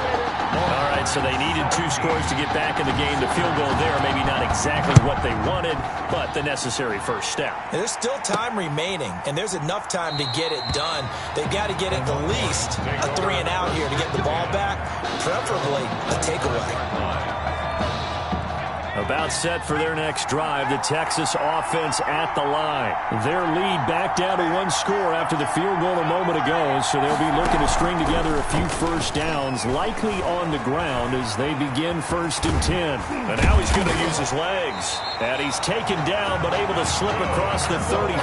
All right, so they needed 2 scores to get back in the game. The field goal there, maybe not exactly what they wanted, but the necessary first step. And there's still time remaining, and there's enough time to get it done. They've got to get at the least a 3 and out here to get the ball back, preferably a takeaway. About set for their next drive, the Texas offense at the line. Their lead back down to 1 score after the field goal a moment ago, so they'll be looking to string together a few first downs, likely on the ground as they begin 1st and 10. And now he's going to use his legs. And he's taken down, but able to slip across the 35.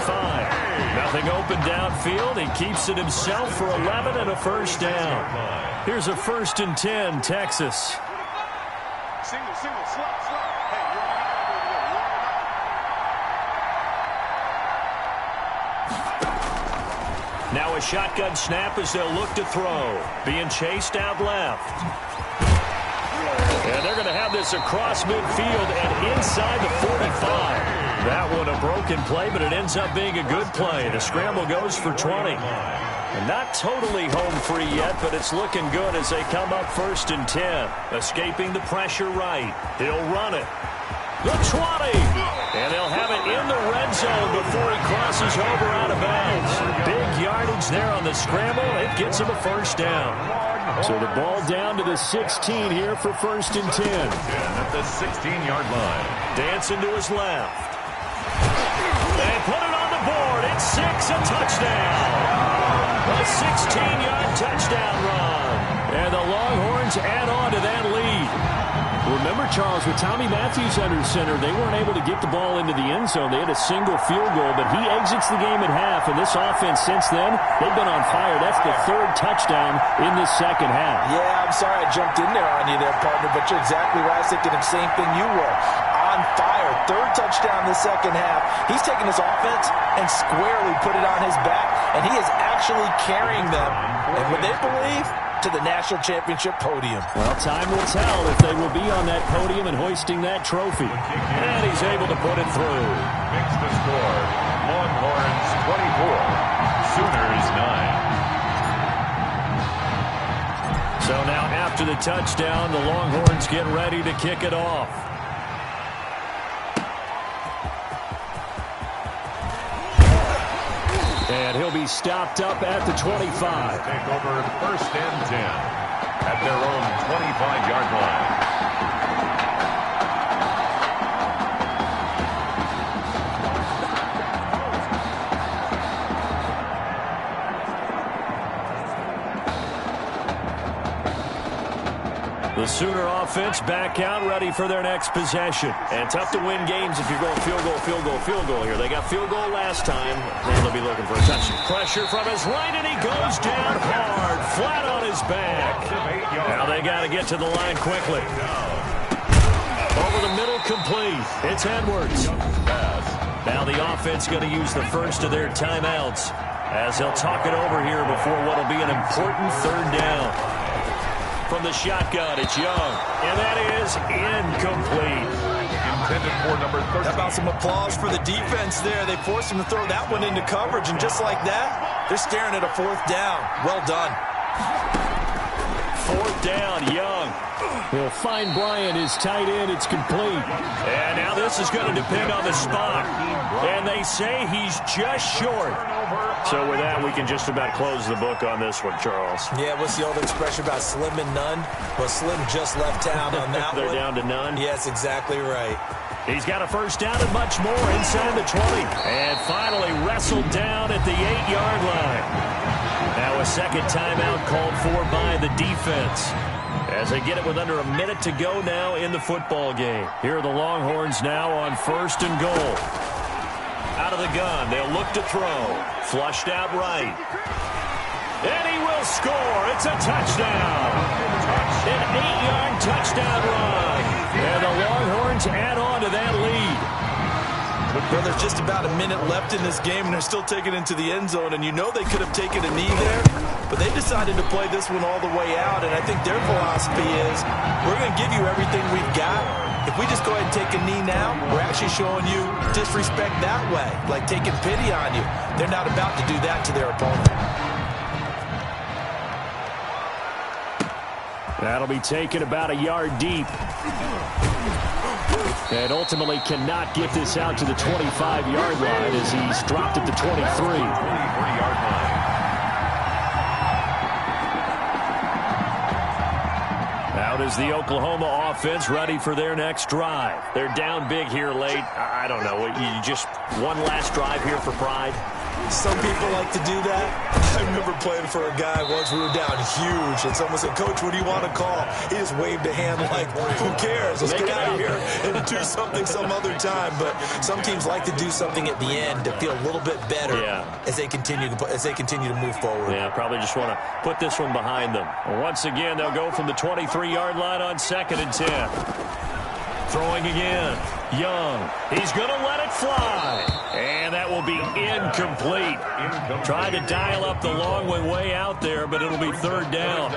Nothing open downfield. He keeps it himself for 11 and a first down. Here's a 1st and 10, Texas. Single, slot. Now a shotgun snap as they'll look to throw. Being chased out left. And they're going to have this across midfield and inside the 45. That one a broken play, but it ends up being a good play. The scramble goes for 20. And not totally home free yet, but it's looking good as they come up 1st and 10. Escaping the pressure right. He'll run it. The 20. And they'll have it in the red zone before he crosses over out of bounds. Big yardage there on the scramble. It gets him a 1st down. So the ball down to the 16 here for 1st and 10. At the 16-yard line. Dancing to his left. They put it on the board. It's 6, a touchdown. A 16-yard touchdown run. And the Longhorns add on to that lead. Remember, Charles, with Tommy Matthews under center, they weren't able to get the ball into the end zone. They had a single field goal, but he exits the game at half. And this offense since then, they've been on fire. That's the 3rd touchdown in the second half. Yeah, I'm sorry I jumped in there on you there, partner, but you're exactly right. I was thinking the same thing you were. On fire. 3rd touchdown in the second half. He's taken his offense and squarely put it on his back, and he is actually carrying them, and when they believe, to the national championship podium. Well, time will tell if they will be on that podium and hoisting that trophy. And he's able to put it through. Makes the score. Longhorns 24, Sooners 9. So now after the touchdown, the Longhorns get ready to kick it off. And he'll be stopped up at the 25. Take over 1st and 10 at their own 25-yard line. The Sooner offense back out, ready for their next possession. And tough to win games if you're going field goal, field goal, field goal here. They got field goal last time. Now they'll be looking for a touchdown. Pressure from his right, and he goes down hard, flat on his back. Now they got to get to the line quickly. Over the middle, complete. It's Edwards. Now the offense going to use the first of their timeouts as they'll talk it over here before what will be an important 3rd down. From the shotgun, it's Young, and that is incomplete. Intended for number 13. How about some applause for the defense there? They forced him to throw that one into coverage, and just like that, they're staring at a 4th down. Well done. 4th down, Young. He'll find Bryant, his tight end. It's complete. And now this is going to depend on the spot. And they say he's just short. So with that, we can just about close the book on this one, Charles. Yeah, what's the old expression about slim and none? Well, Slim just left town on that They're one. down to none? Yes, exactly right. He's got a 1st down and much more inside the 20. And finally wrestled down at the 8-yard line. Now a 2nd timeout called for by the defense. As they get it with under a minute to go now in the football game. Here are the Longhorns now on 1st and goal. Out of the gun, they'll look to throw. Flushed out right. And he will score. It's a touchdown. An 8-yard touchdown run. And the Longhorns add on to that lead. Well, there's just about a minute left in this game, and they're still taking it into the end zone. And you know they could have taken a knee there, but they decided to play this one all the way out. And I think their philosophy is, we're going to give you everything we've got. If we just go ahead and take a knee now, we're actually showing you disrespect that way, like taking pity on you. They're not about to do that to their opponent. That'll be taken about a yard deep. And ultimately cannot get this out to the 25-yard line as he's dropped at the 23. 40-yard line. Out is the Oklahoma offense ready for their next drive. They're down big here late. I don't know. You just one last drive here for pride? Some people like to do that. I remember playing for a guy once. We were down huge, and someone said, "Coach, what do you want to call?" He just waved a hand like, "Who cares? Let's get out of here and do something some other time." But some teams like to do something at the end to feel a little bit better as they continue to move forward. Yeah, probably just want to put this one behind them. Once again, they'll go from the 23-yard line on 2nd and 10. Throwing again. Young. He's going to let it fly. And that will be incomplete. Tried to dial up the long one way out there, but it'll be 3rd down.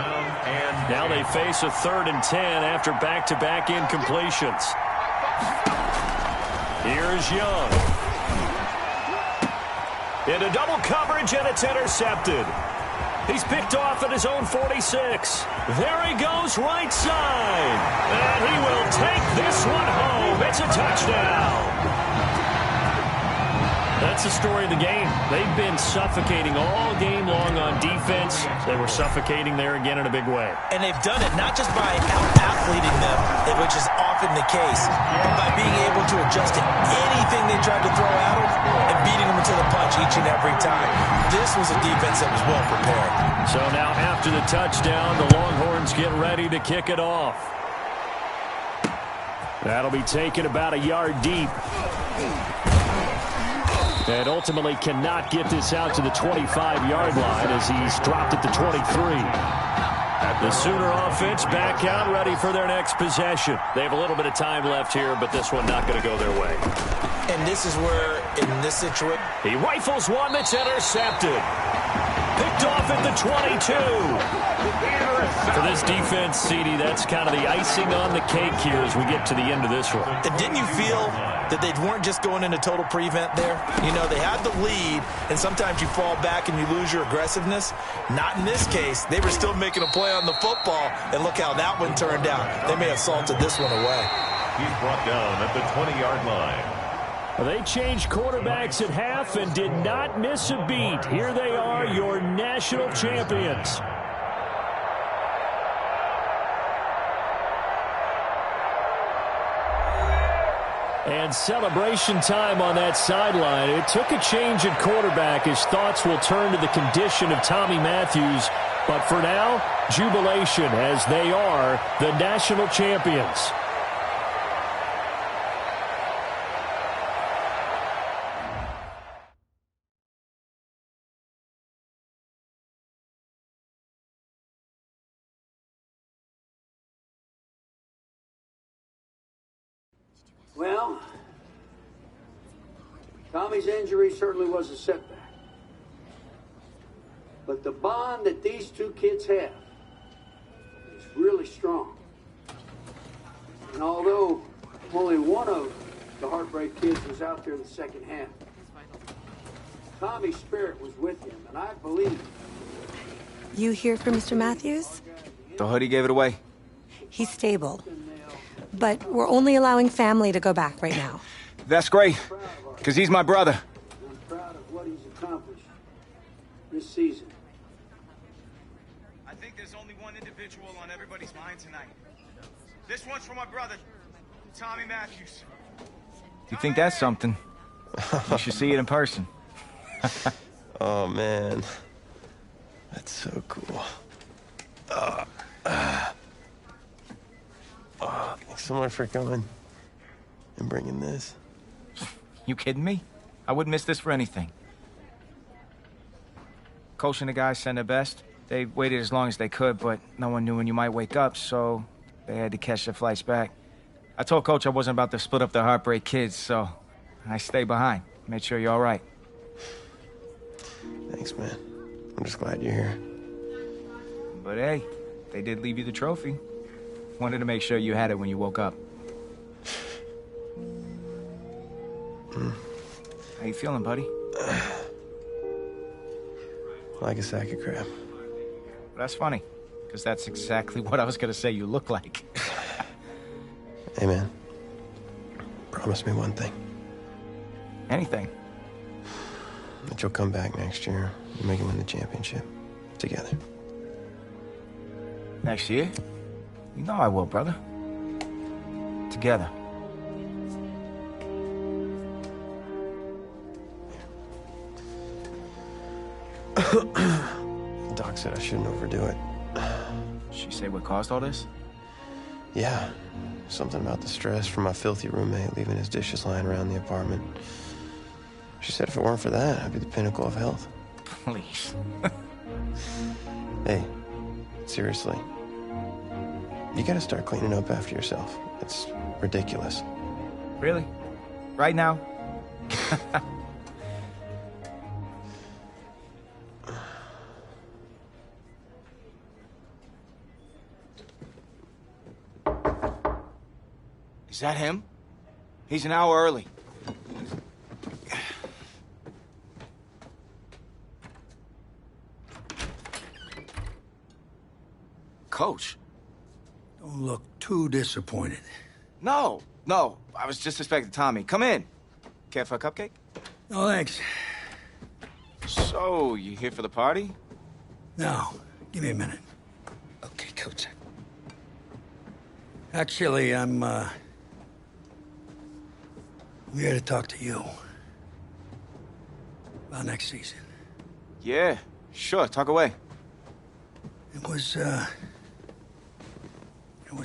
Now they face a 3rd and 10 after back-to-back incompletions. Here's Young. Into double coverage, and it's intercepted. He's picked off at his own 46. There he goes, right side. And he will take this one home. It's a touchdown. That's the story of the game. They've been suffocating all game long on defense. They were suffocating there again in a big way. And they've done it not just by out-athleting them, which is often the case, but by being able to adjust to anything they tried to throw at them and beating them to the punch each and every time. This was a defense that was well prepared. So now after the touchdown, the Longhorns get ready to kick it off. That'll be taken about a yard deep. And ultimately cannot get this out to the 25-yard line as he's dropped at the 23. The Sooner offense back out, ready for their next possession. They have a little bit of time left here, but this one not going to go their way. And this is where, in this situation, he rifles one that's intercepted. Picked off at the 22. For this defense, CD, that's kind of the icing on the cake here as we get to the end of this one. And didn't you feel that they weren't just going into total prevent there? You know, they had the lead, and sometimes you fall back and you lose your aggressiveness. Not in this case. They were still making a play on the football, and look how that one turned out. They may have salted this one away. He's brought down at the 20-yard line. They changed quarterbacks at half and did not miss a beat. Here they are, your national champions. And celebration time on that sideline. It took a change at quarterback as thoughts will turn to the condition of Tommy Matthews. But for now, jubilation as they are the national champions. Well, Tommy's injury certainly was a setback. But the bond that these two kids have is really strong. And although only one of the Heartbreak kids was out there in the second half, Tommy's spirit was with him, and I believe. You here for Mr. Matthews? The hoodie gave it away. He's stable. But we're only allowing family to go back right now. That's great, because he's my brother. I'm proud of what he's accomplished this season. I think there's only one individual on everybody's mind tonight. This one's for my brother, Tommy Matthews. You think that's something? You should see it in person. Oh, man. That's so cool. Thanks so much for coming and bringing this. You kidding me? I wouldn't miss this for anything. Coach and the guys sent their best. They waited as long as they could, but no one knew when you might wake up, so they had to catch their flights back. I told Coach I wasn't about to split up the Heartbreak kids, so I stayed behind. Made sure you're all right. Thanks, man. I'm just glad you're here. But hey, they did leave you the trophy. Wanted to make sure you had it when you woke up. How you feeling, buddy? Like a sack of crap. That's funny, because that's exactly what I was going to say you look like. Hey, man. Promise me one thing. Anything. That you'll come back next year and make it win the championship. Together. Next year? You know I will, brother. Together. Doc said I shouldn't overdo it. She say what caused all this? Yeah. Something about the stress from my filthy roommate leaving his dishes lying around the apartment. She said if it weren't for that, I'd be the pinnacle of health. Please. Hey, seriously. You gotta start cleaning up after yourself. It's ridiculous. Really? Right now? Is that him? He's an hour early. Coach. Don't look too disappointed. No. I was just expecting Tommy. Come in. Care for a cupcake? No, thanks. So, you here for the party? No, give me a minute. Okay, Coach. Actually, I'm here to talk to you about next season. Yeah, sure. Talk away. It was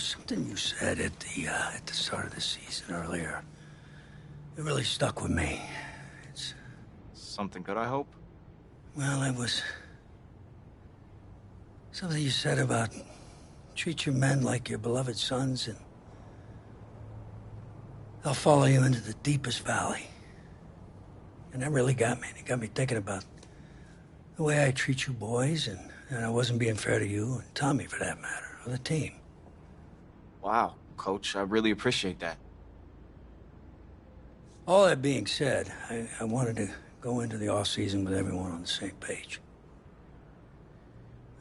something you said at the start of the season earlier. It really stuck with me. It's something good, I hope? Well, it was something you said about treat your men like your beloved sons, and I'll follow you into the deepest valley. And that really got me. It got me thinking about the way I treat you boys, and I wasn't being fair to you, and Tommy for that matter, or the team. Wow, Coach, I really appreciate that. All that being said, I wanted to go into the off-season with everyone on the same page.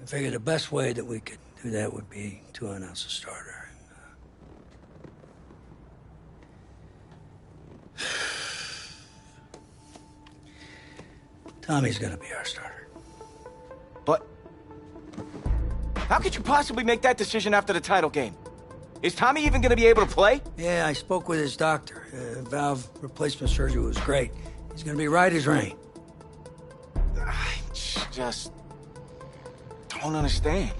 I figured the best way that we could do that would be to announce a starter. Tommy's gonna be our starter. But how could you possibly make that decision after the title game? Is Tommy even gonna be able to play? Yeah, I spoke with his doctor. Valve replacement surgery was great. He's gonna be right as rain. I just don't understand.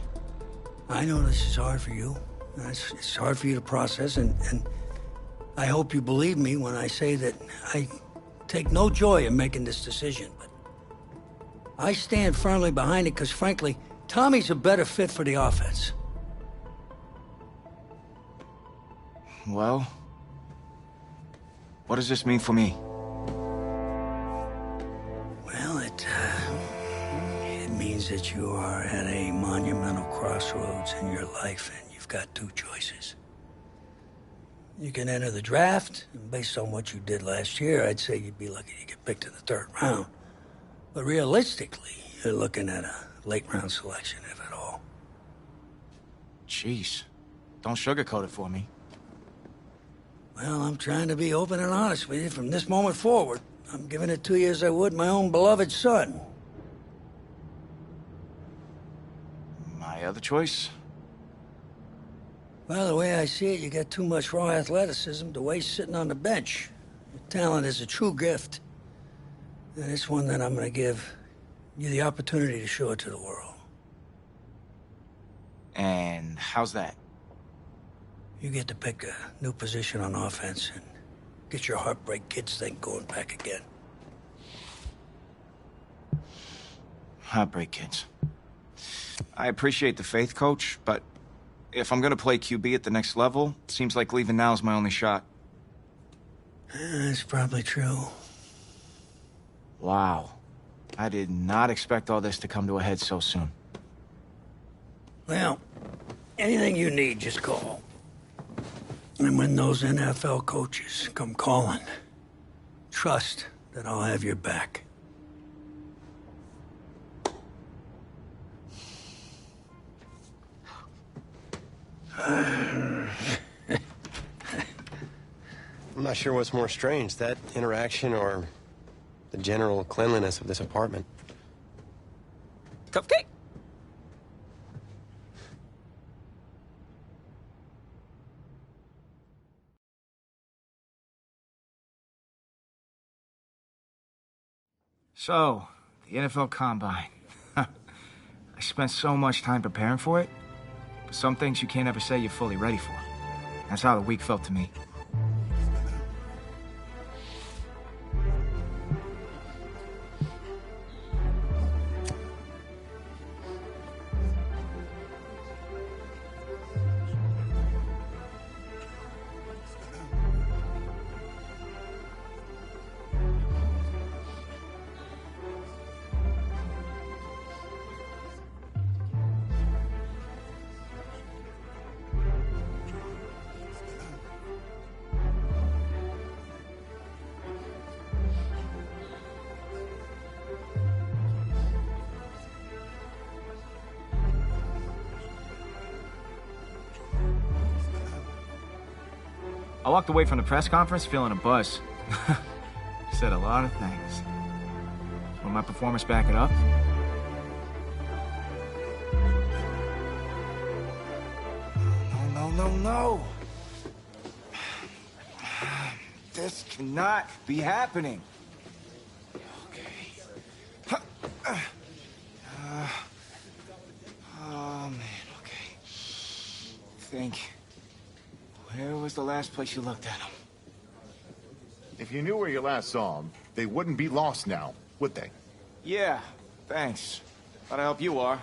I know this is hard for you. It's hard for you to process, and I hope you believe me when I say that I take no joy in making this decision, but I stand firmly behind it because, frankly, Tommy's a better fit for the offense. Well, what does this mean for me? Well, it means that you are at a monumental crossroads in your life, and you've got two choices. You can enter the draft, and based on what you did last year, I'd say you'd be lucky to get picked in the third round. But realistically, you're looking at a late-round selection, if at all. Jeez, don't sugarcoat it for me. Well, I'm trying to be open and honest with you from this moment forward. I'm giving it to you as I would my own beloved son. My other choice? Well, the way I see it, you got too much raw athleticism to waste sitting on the bench. Your talent is a true gift. And it's one that I'm going to give you the opportunity to show it to the world. And how's that? You get to pick a new position on offense and get your Heartbreak Kids thing going back again. Heartbreak Kids. I appreciate the faith, Coach, but if I'm gonna play QB at the next level, it seems like leaving now is my only shot. That's probably true. Wow. I did not expect all this to come to a head so soon. Well, anything you need, just call. And when those NFL coaches come calling, trust that I'll have your back. I'm not sure what's more strange, that interaction or the general cleanliness of this apartment. Cupcake? So, the NFL Combine. I spent so much time preparing for it, but some things you can't ever say you're fully ready for. That's how the week felt to me. I walked away from the press conference feeling a buzz. Said a lot of things. Will my performance back it up? No. This cannot be happening. Okay. Oh, man, okay. Think. Where was the last place you looked at him? If you knew where you last saw him, they wouldn't be lost now, would they? Yeah, thanks. Glad I help you are.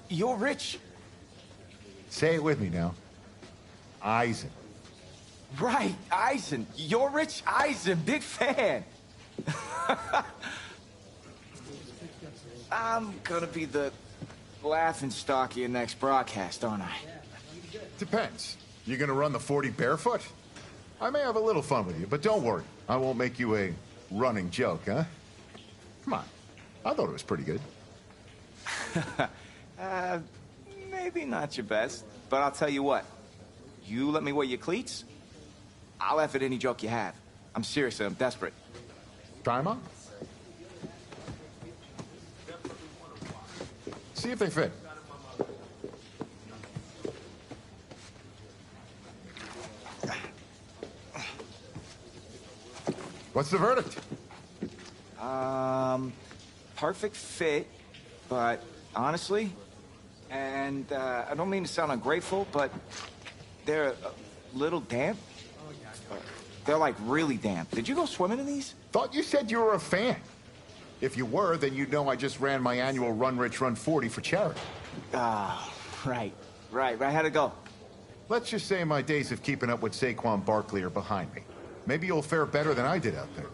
You're rich. Say it with me now. Eisen. Right, Eisen. You're Rich Eisen. Big fan. I'm gonna be the laughingstock of your next broadcast, aren't I? Depends. You gonna run the 40 barefoot? I may have a little fun with you, but don't worry. I won't make you a running joke, huh? Come on. I thought it was pretty good. Maybe not your best, but I'll tell you what. You let me wear your cleats, I'll laugh at any joke you have. I'm serious, I'm desperate. Try 'em on. See if they fit. What's the verdict? Perfect fit, but honestly, and I don't mean to sound ungrateful, but they're a little damp. They're like really damp. Did you go swimming in these? Thought you said you were a fan. If you were, then you'd know I just ran my annual Run Rich Run 40 for charity. Ah, right. How'd it go? Let's just say my days of keeping up with Saquon Barkley are behind me. Maybe you'll fare better than I did out there.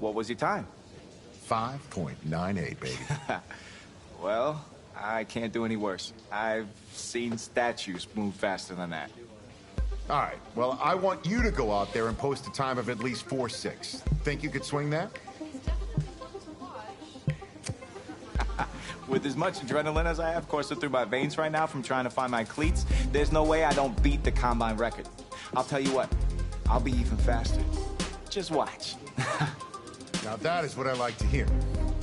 What was your time? 5.98, baby. Well, I can't do any worse. I've seen statues move faster than that. All right, well, I want you to go out there and post a time of at least 4.6. Think you could swing that? With as much adrenaline as I have coursing through my veins right now from trying to find my cleats, there's no way I don't beat the combine record. I'll tell you what, I'll be even faster. Just watch. Now that is what I like to hear.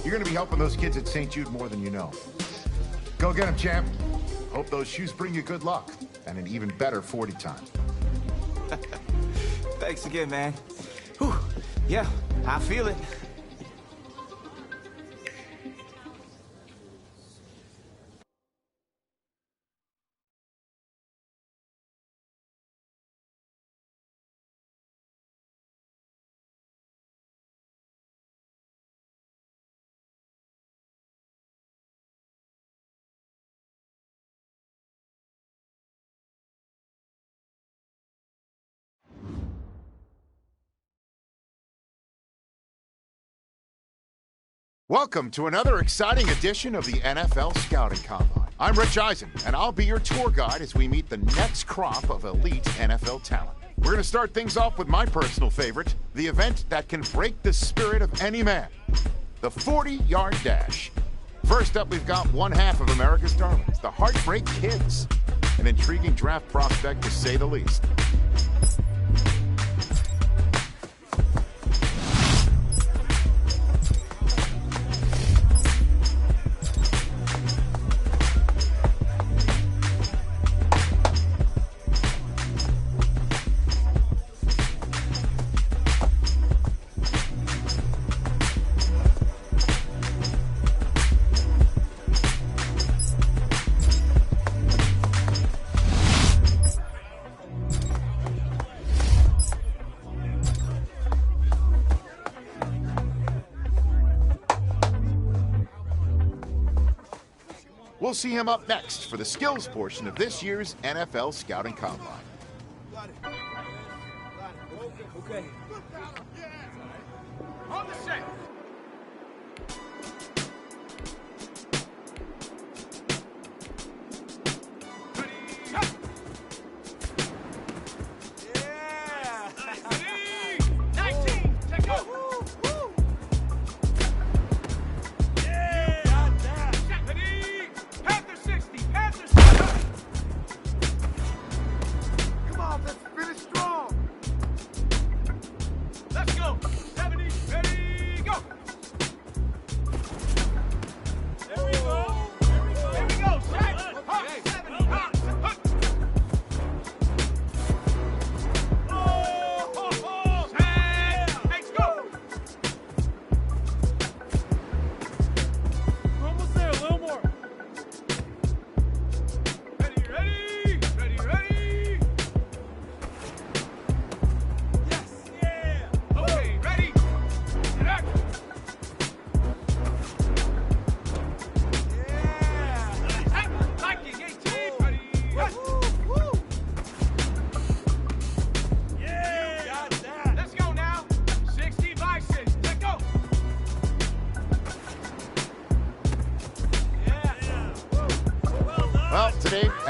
You're going to be helping those kids at St. Jude more than you know. Go get them, champ. Hope those shoes bring you good luck and an even better 40 time. Thanks again, man. Whew. Yeah, I feel it. Welcome to another exciting edition of the NFL Scouting Combine. I'm Rich Eisen, and I'll be your tour guide as we meet the next crop of elite NFL talent. We're going to start things off with my personal favorite, the event that can break the spirit of any man, the 40-yard dash. First up, we've got one half of America's darlings, the Heartbreak Kids, an intriguing draft prospect to say the least. We'll see him up next for the skills portion of this year's NFL Scouting Combine. Okay. On the set.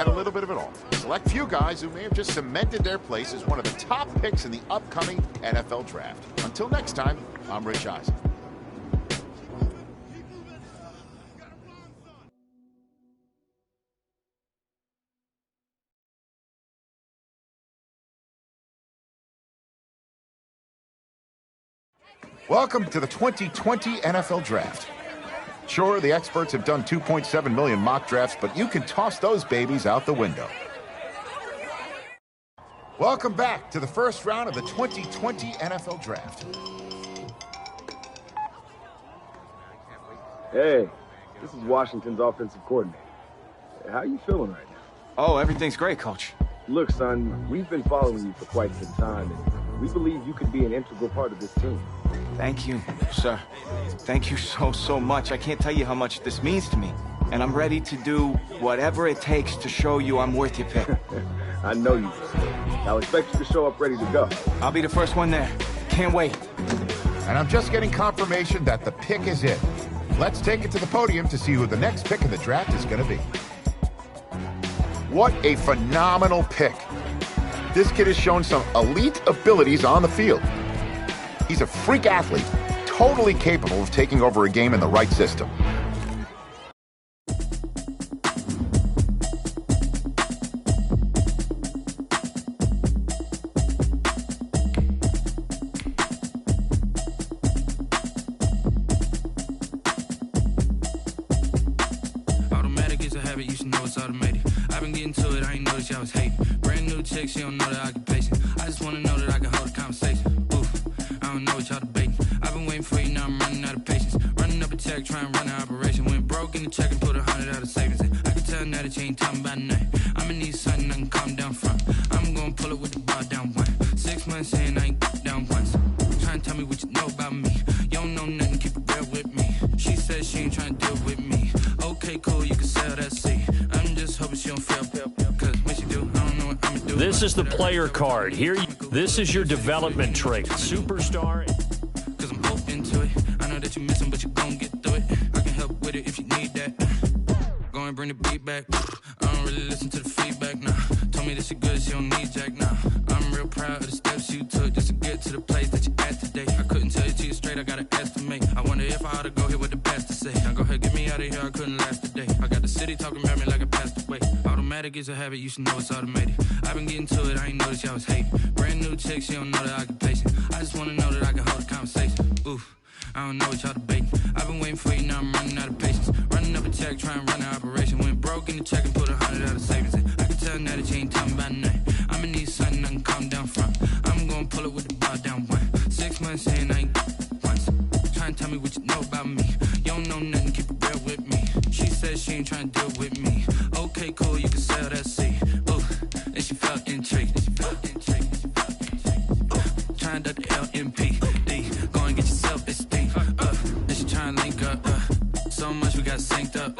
a little bit of it all. Select few guys who may have just cemented their place as one of the top picks in the upcoming NFL Draft. Until next time, I'm Rich Eisen. Welcome to the 2020 NFL Draft. Sure, the experts have done 2.7 million mock drafts, but you can toss those babies out the window. Welcome back to the first round of the 2020 NFL Draft. Hey, this is Washington's offensive coordinator. How are you feeling right now? Oh, everything's great, Coach. Look, son, we've been following you for quite some time, and we believe you could be an integral part of this team. Thank you, sir. Thank you so much. I can't tell you how much this means to me. And I'm ready to do whatever it takes to show you I'm worth your pick. I know you will. I'll expect you to show up ready to go. I'll be the first one there. Can't wait. And I'm just getting confirmation that the pick is in. Let's take it to the podium to see who the next pick in the draft is going to be. What a phenomenal pick. This kid has shown some elite abilities on the field. He's a freak athlete, totally capable of taking over a game in the right system. Automatic is a habit, you should know it's automated. I've been getting to it, I ain't noticed y'all was hating. Brand new chick, she don't know the occupation. I just wanna know that I can hold a conversation. I don't know what y'all debating. I've been waiting for you, now I'm running out of patience. Running up a check, trying to run an operation. Went broke in the check and put 100 out of savings in. I can tell now that you ain't talking about nothing. I'ma need something I can calm down from. I'm gonna pull it with the bar down one. 6 months in, I ain't down once. Trying to tell me what you know about me. You don't know nothing, keep it real with me. She says she ain't trying to deal with me. Okay, cool, you can sell that seat. I'm just hoping she don't fail. Cause when she do, I don't know what I'ma do. This is the player card. Here, this is your development trait. Superstar. Cause I'm open to it. I know that you miss him, but you gon' get through it. I can help with it if you need that. Go and bring the beat back. I don't really listen to the feedback, nah. Told me that she good, she don't need Jack, nah. I'm real proud of the steps you took just to get to the place that you at today. I couldn't tell you to you straight, I gotta estimate. I wonder if I ought to go here with the best to say. Now go ahead, get me out of here, I couldn't last today. I got the city talking about me like I passed away. Automatic is a habit, you should know it's automated. I've been getting to it, I ain't noticed y'all was hating. Brand new chick, she don't know the occupation. I just wanna know that I can hold a conversation. Oof, I don't know what y'all debating. I've been waiting for you, now I'm running out of patience. Running up a check, trying to run an operation. Went broke in the check and put 100 out of savings in. I can tell now that you ain't talking about nothing. I'ma need something I can calm down from. I'm gonna pull it with the bar down one. 6 months in, I ain't once. Trying to tell me what you know about me. You don't know nothing, keep it real with me. She says she ain't trying to deal with me. Okay, cool, you can sell that seat. Ooh, and she felt intrigued. Trying to the LMP. Go and get yourself esteem. Then she trying to link up. So much we got synced up.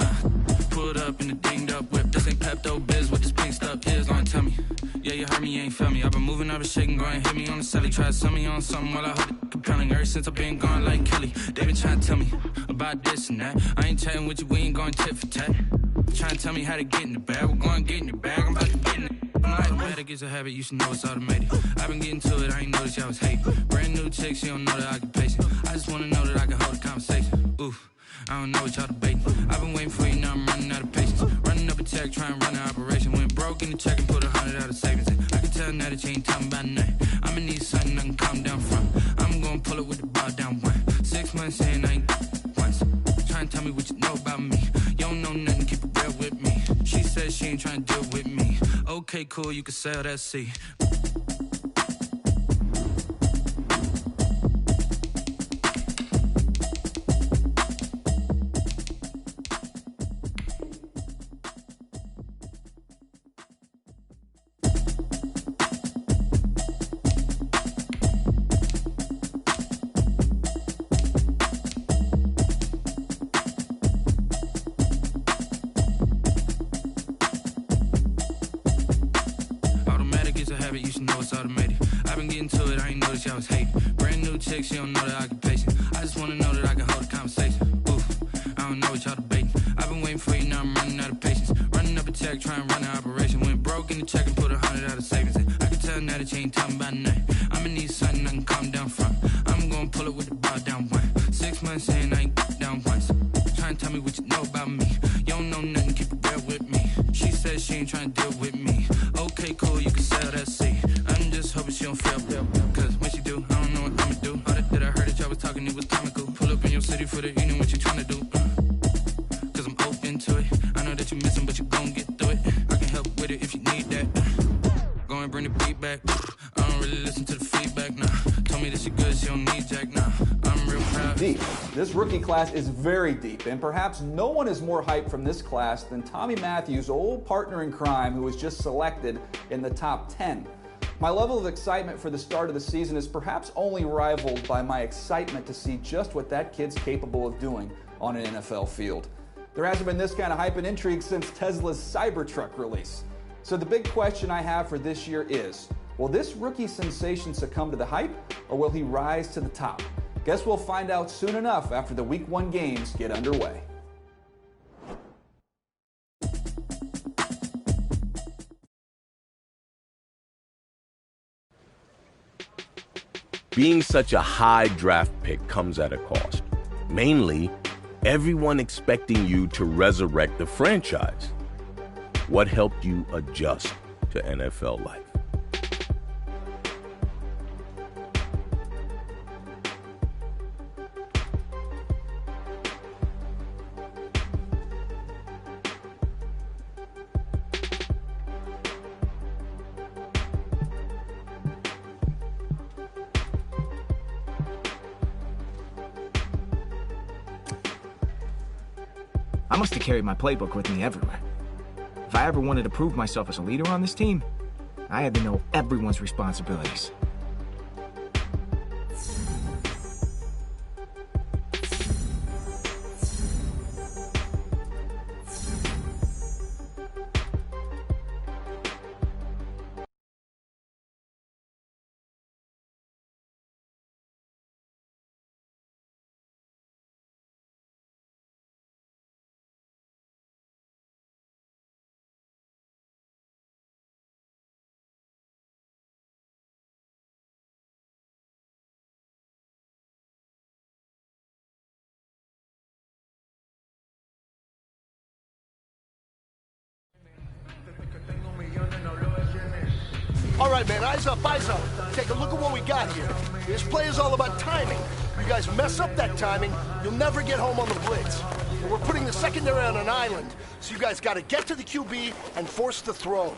Pulled up in the dinged up whip. This ain't Pepto Biz, what this pink stuff is. Don't tell me. Yeah, you heard me, you ain't felt me. I've been moving, I've been shaking, go and hit me on the celly. Try to sell me on something while I hold it compelling. Ever since I've been gone like Kelly, they been trying to tell me about this and that. I ain't chatting with you, we ain't going tit for tat. Trying to tell me how to get in the bag. We're going to get in the bag, I'm about to get in it. Automatic is a habit, you should know it's automated. I've been getting to it, I ain't noticed y'all was hating. Brand new chick, she don't know the occupation. I just wanna know that I can hold a conversation. Oof, I don't know what y'all debating. I've been waiting for you, now I'm running out of patience. Running up a check, trying to run an operation. Went broke in the check and put 100 out of savings in. I can tell now that you ain't talking about nothing. I'ma need something I can calm down from. I'm gonna pull it with the bar down one. 6 months in, I ain't once. Trying to tell me what you know about me. You don't know nothing, keep it real with me. She says she ain't trying to deal with me. Okay, cool, you can sell that seat. You should know it's automated. I've been getting to it, I ain't noticed y'all was hating. Brand new chick, she don't know the occupation. I just wanna know that I can hold a conversation. Oof, I don't know what y'all debating. I've been waiting for you, now I'm running out of patience. Running up a check, trying to run an operation. in the check and put 100 out of savings in. I can tell now that you ain't talking about nothing. I'ma need something I can calm down from. I'm gonna pull it with the bar down one. 6 months in, I ain't down once. Try and tell me what you know about me. You don't know nothing, keep it real with me. She said she ain't trying to deal with me. Okay, cool, you can sell that seat. I'm just hoping she don't fail. Cause when she do, I don't know what I'ma do. All that I heard that y'all was talking, it was comical. Pull up in your city for the evening, what you trying to do? Cause I'm open to it. I know that you missing, but you gon' get through it. I can help with it if you need that. Go and bring the beat back. I don't really listen to the feedback, nah. Told me that she good, she don't need Jack, nah. I'm real proud. Deep. This rookie class is very deep, and perhaps no one is more hyped from this class than Tommy Matthews' old partner in crime, who was just selected in the top 10. My level of excitement for the start of the season is perhaps only rivaled by my excitement to see just what that kid's capable of doing on an NFL field. There hasn't been this kind of hype and intrigue since Tesla's Cybertruck release. So the big question I have for this year is, will this rookie sensation succumb to the hype, or will he rise to the top? Guess we'll find out soon enough after the Week 1 games get underway. Being such a high draft pick comes at a cost. Mainly, everyone expecting you to resurrect the franchise. What helped you adjust to NFL life? I must have carried my playbook with me everywhere. If I ever wanted to prove myself as a leader on this team, I had to know everyone's responsibilities. All right, man, eyes up, eyes up. Take a look at what we got here. This play is all about timing. You guys mess up that timing, you'll never get home on the blitz. And we're putting the secondary on an island, so you guys got to get to the QB and force the throw.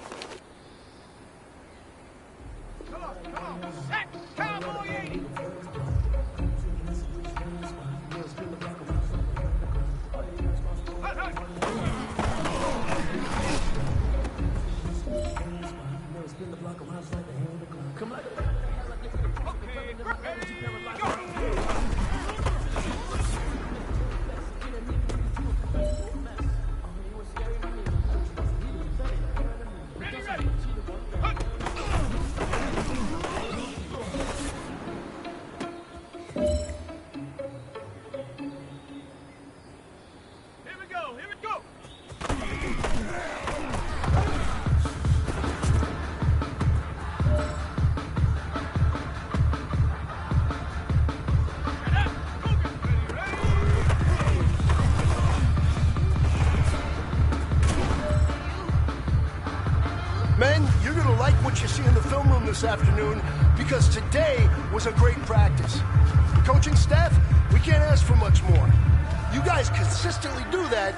Men, you're going to like what you see in the film room this afternoon because today was a great practice. The coaching staff, we can't ask for much more. You guys consistently do that,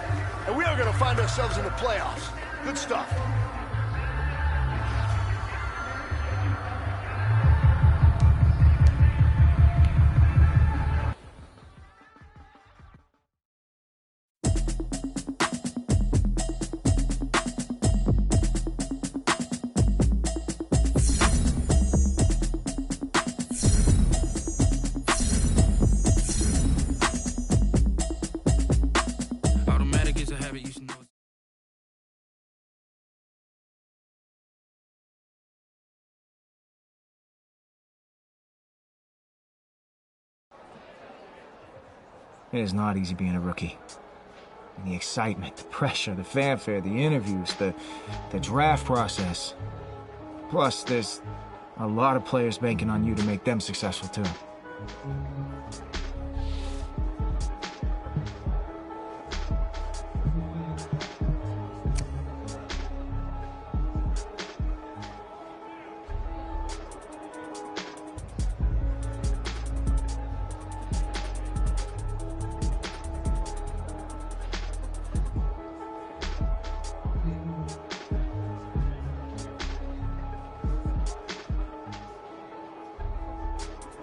and we are going to find ourselves in the playoffs. Good stuff. It is not easy being a rookie. And the excitement, the pressure, the fanfare, the interviews, the draft process. Plus, there's a lot of players banking on you to make them successful, too.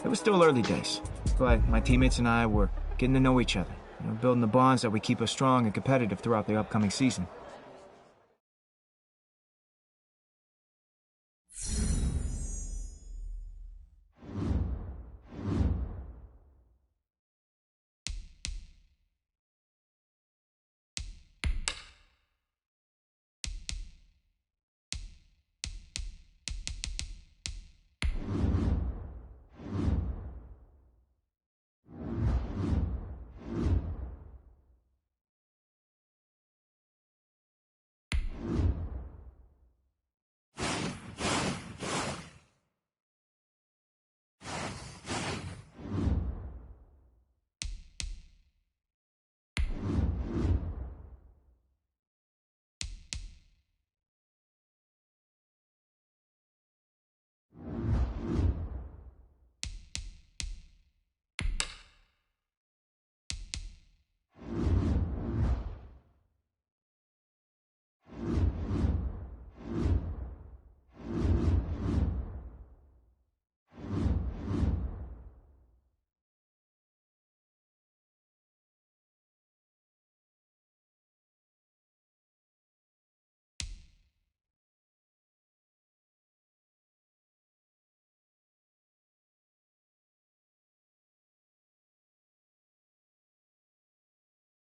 It was still early days, but my teammates and I were getting to know each other, building the bonds that would keep us strong and competitive throughout the upcoming season.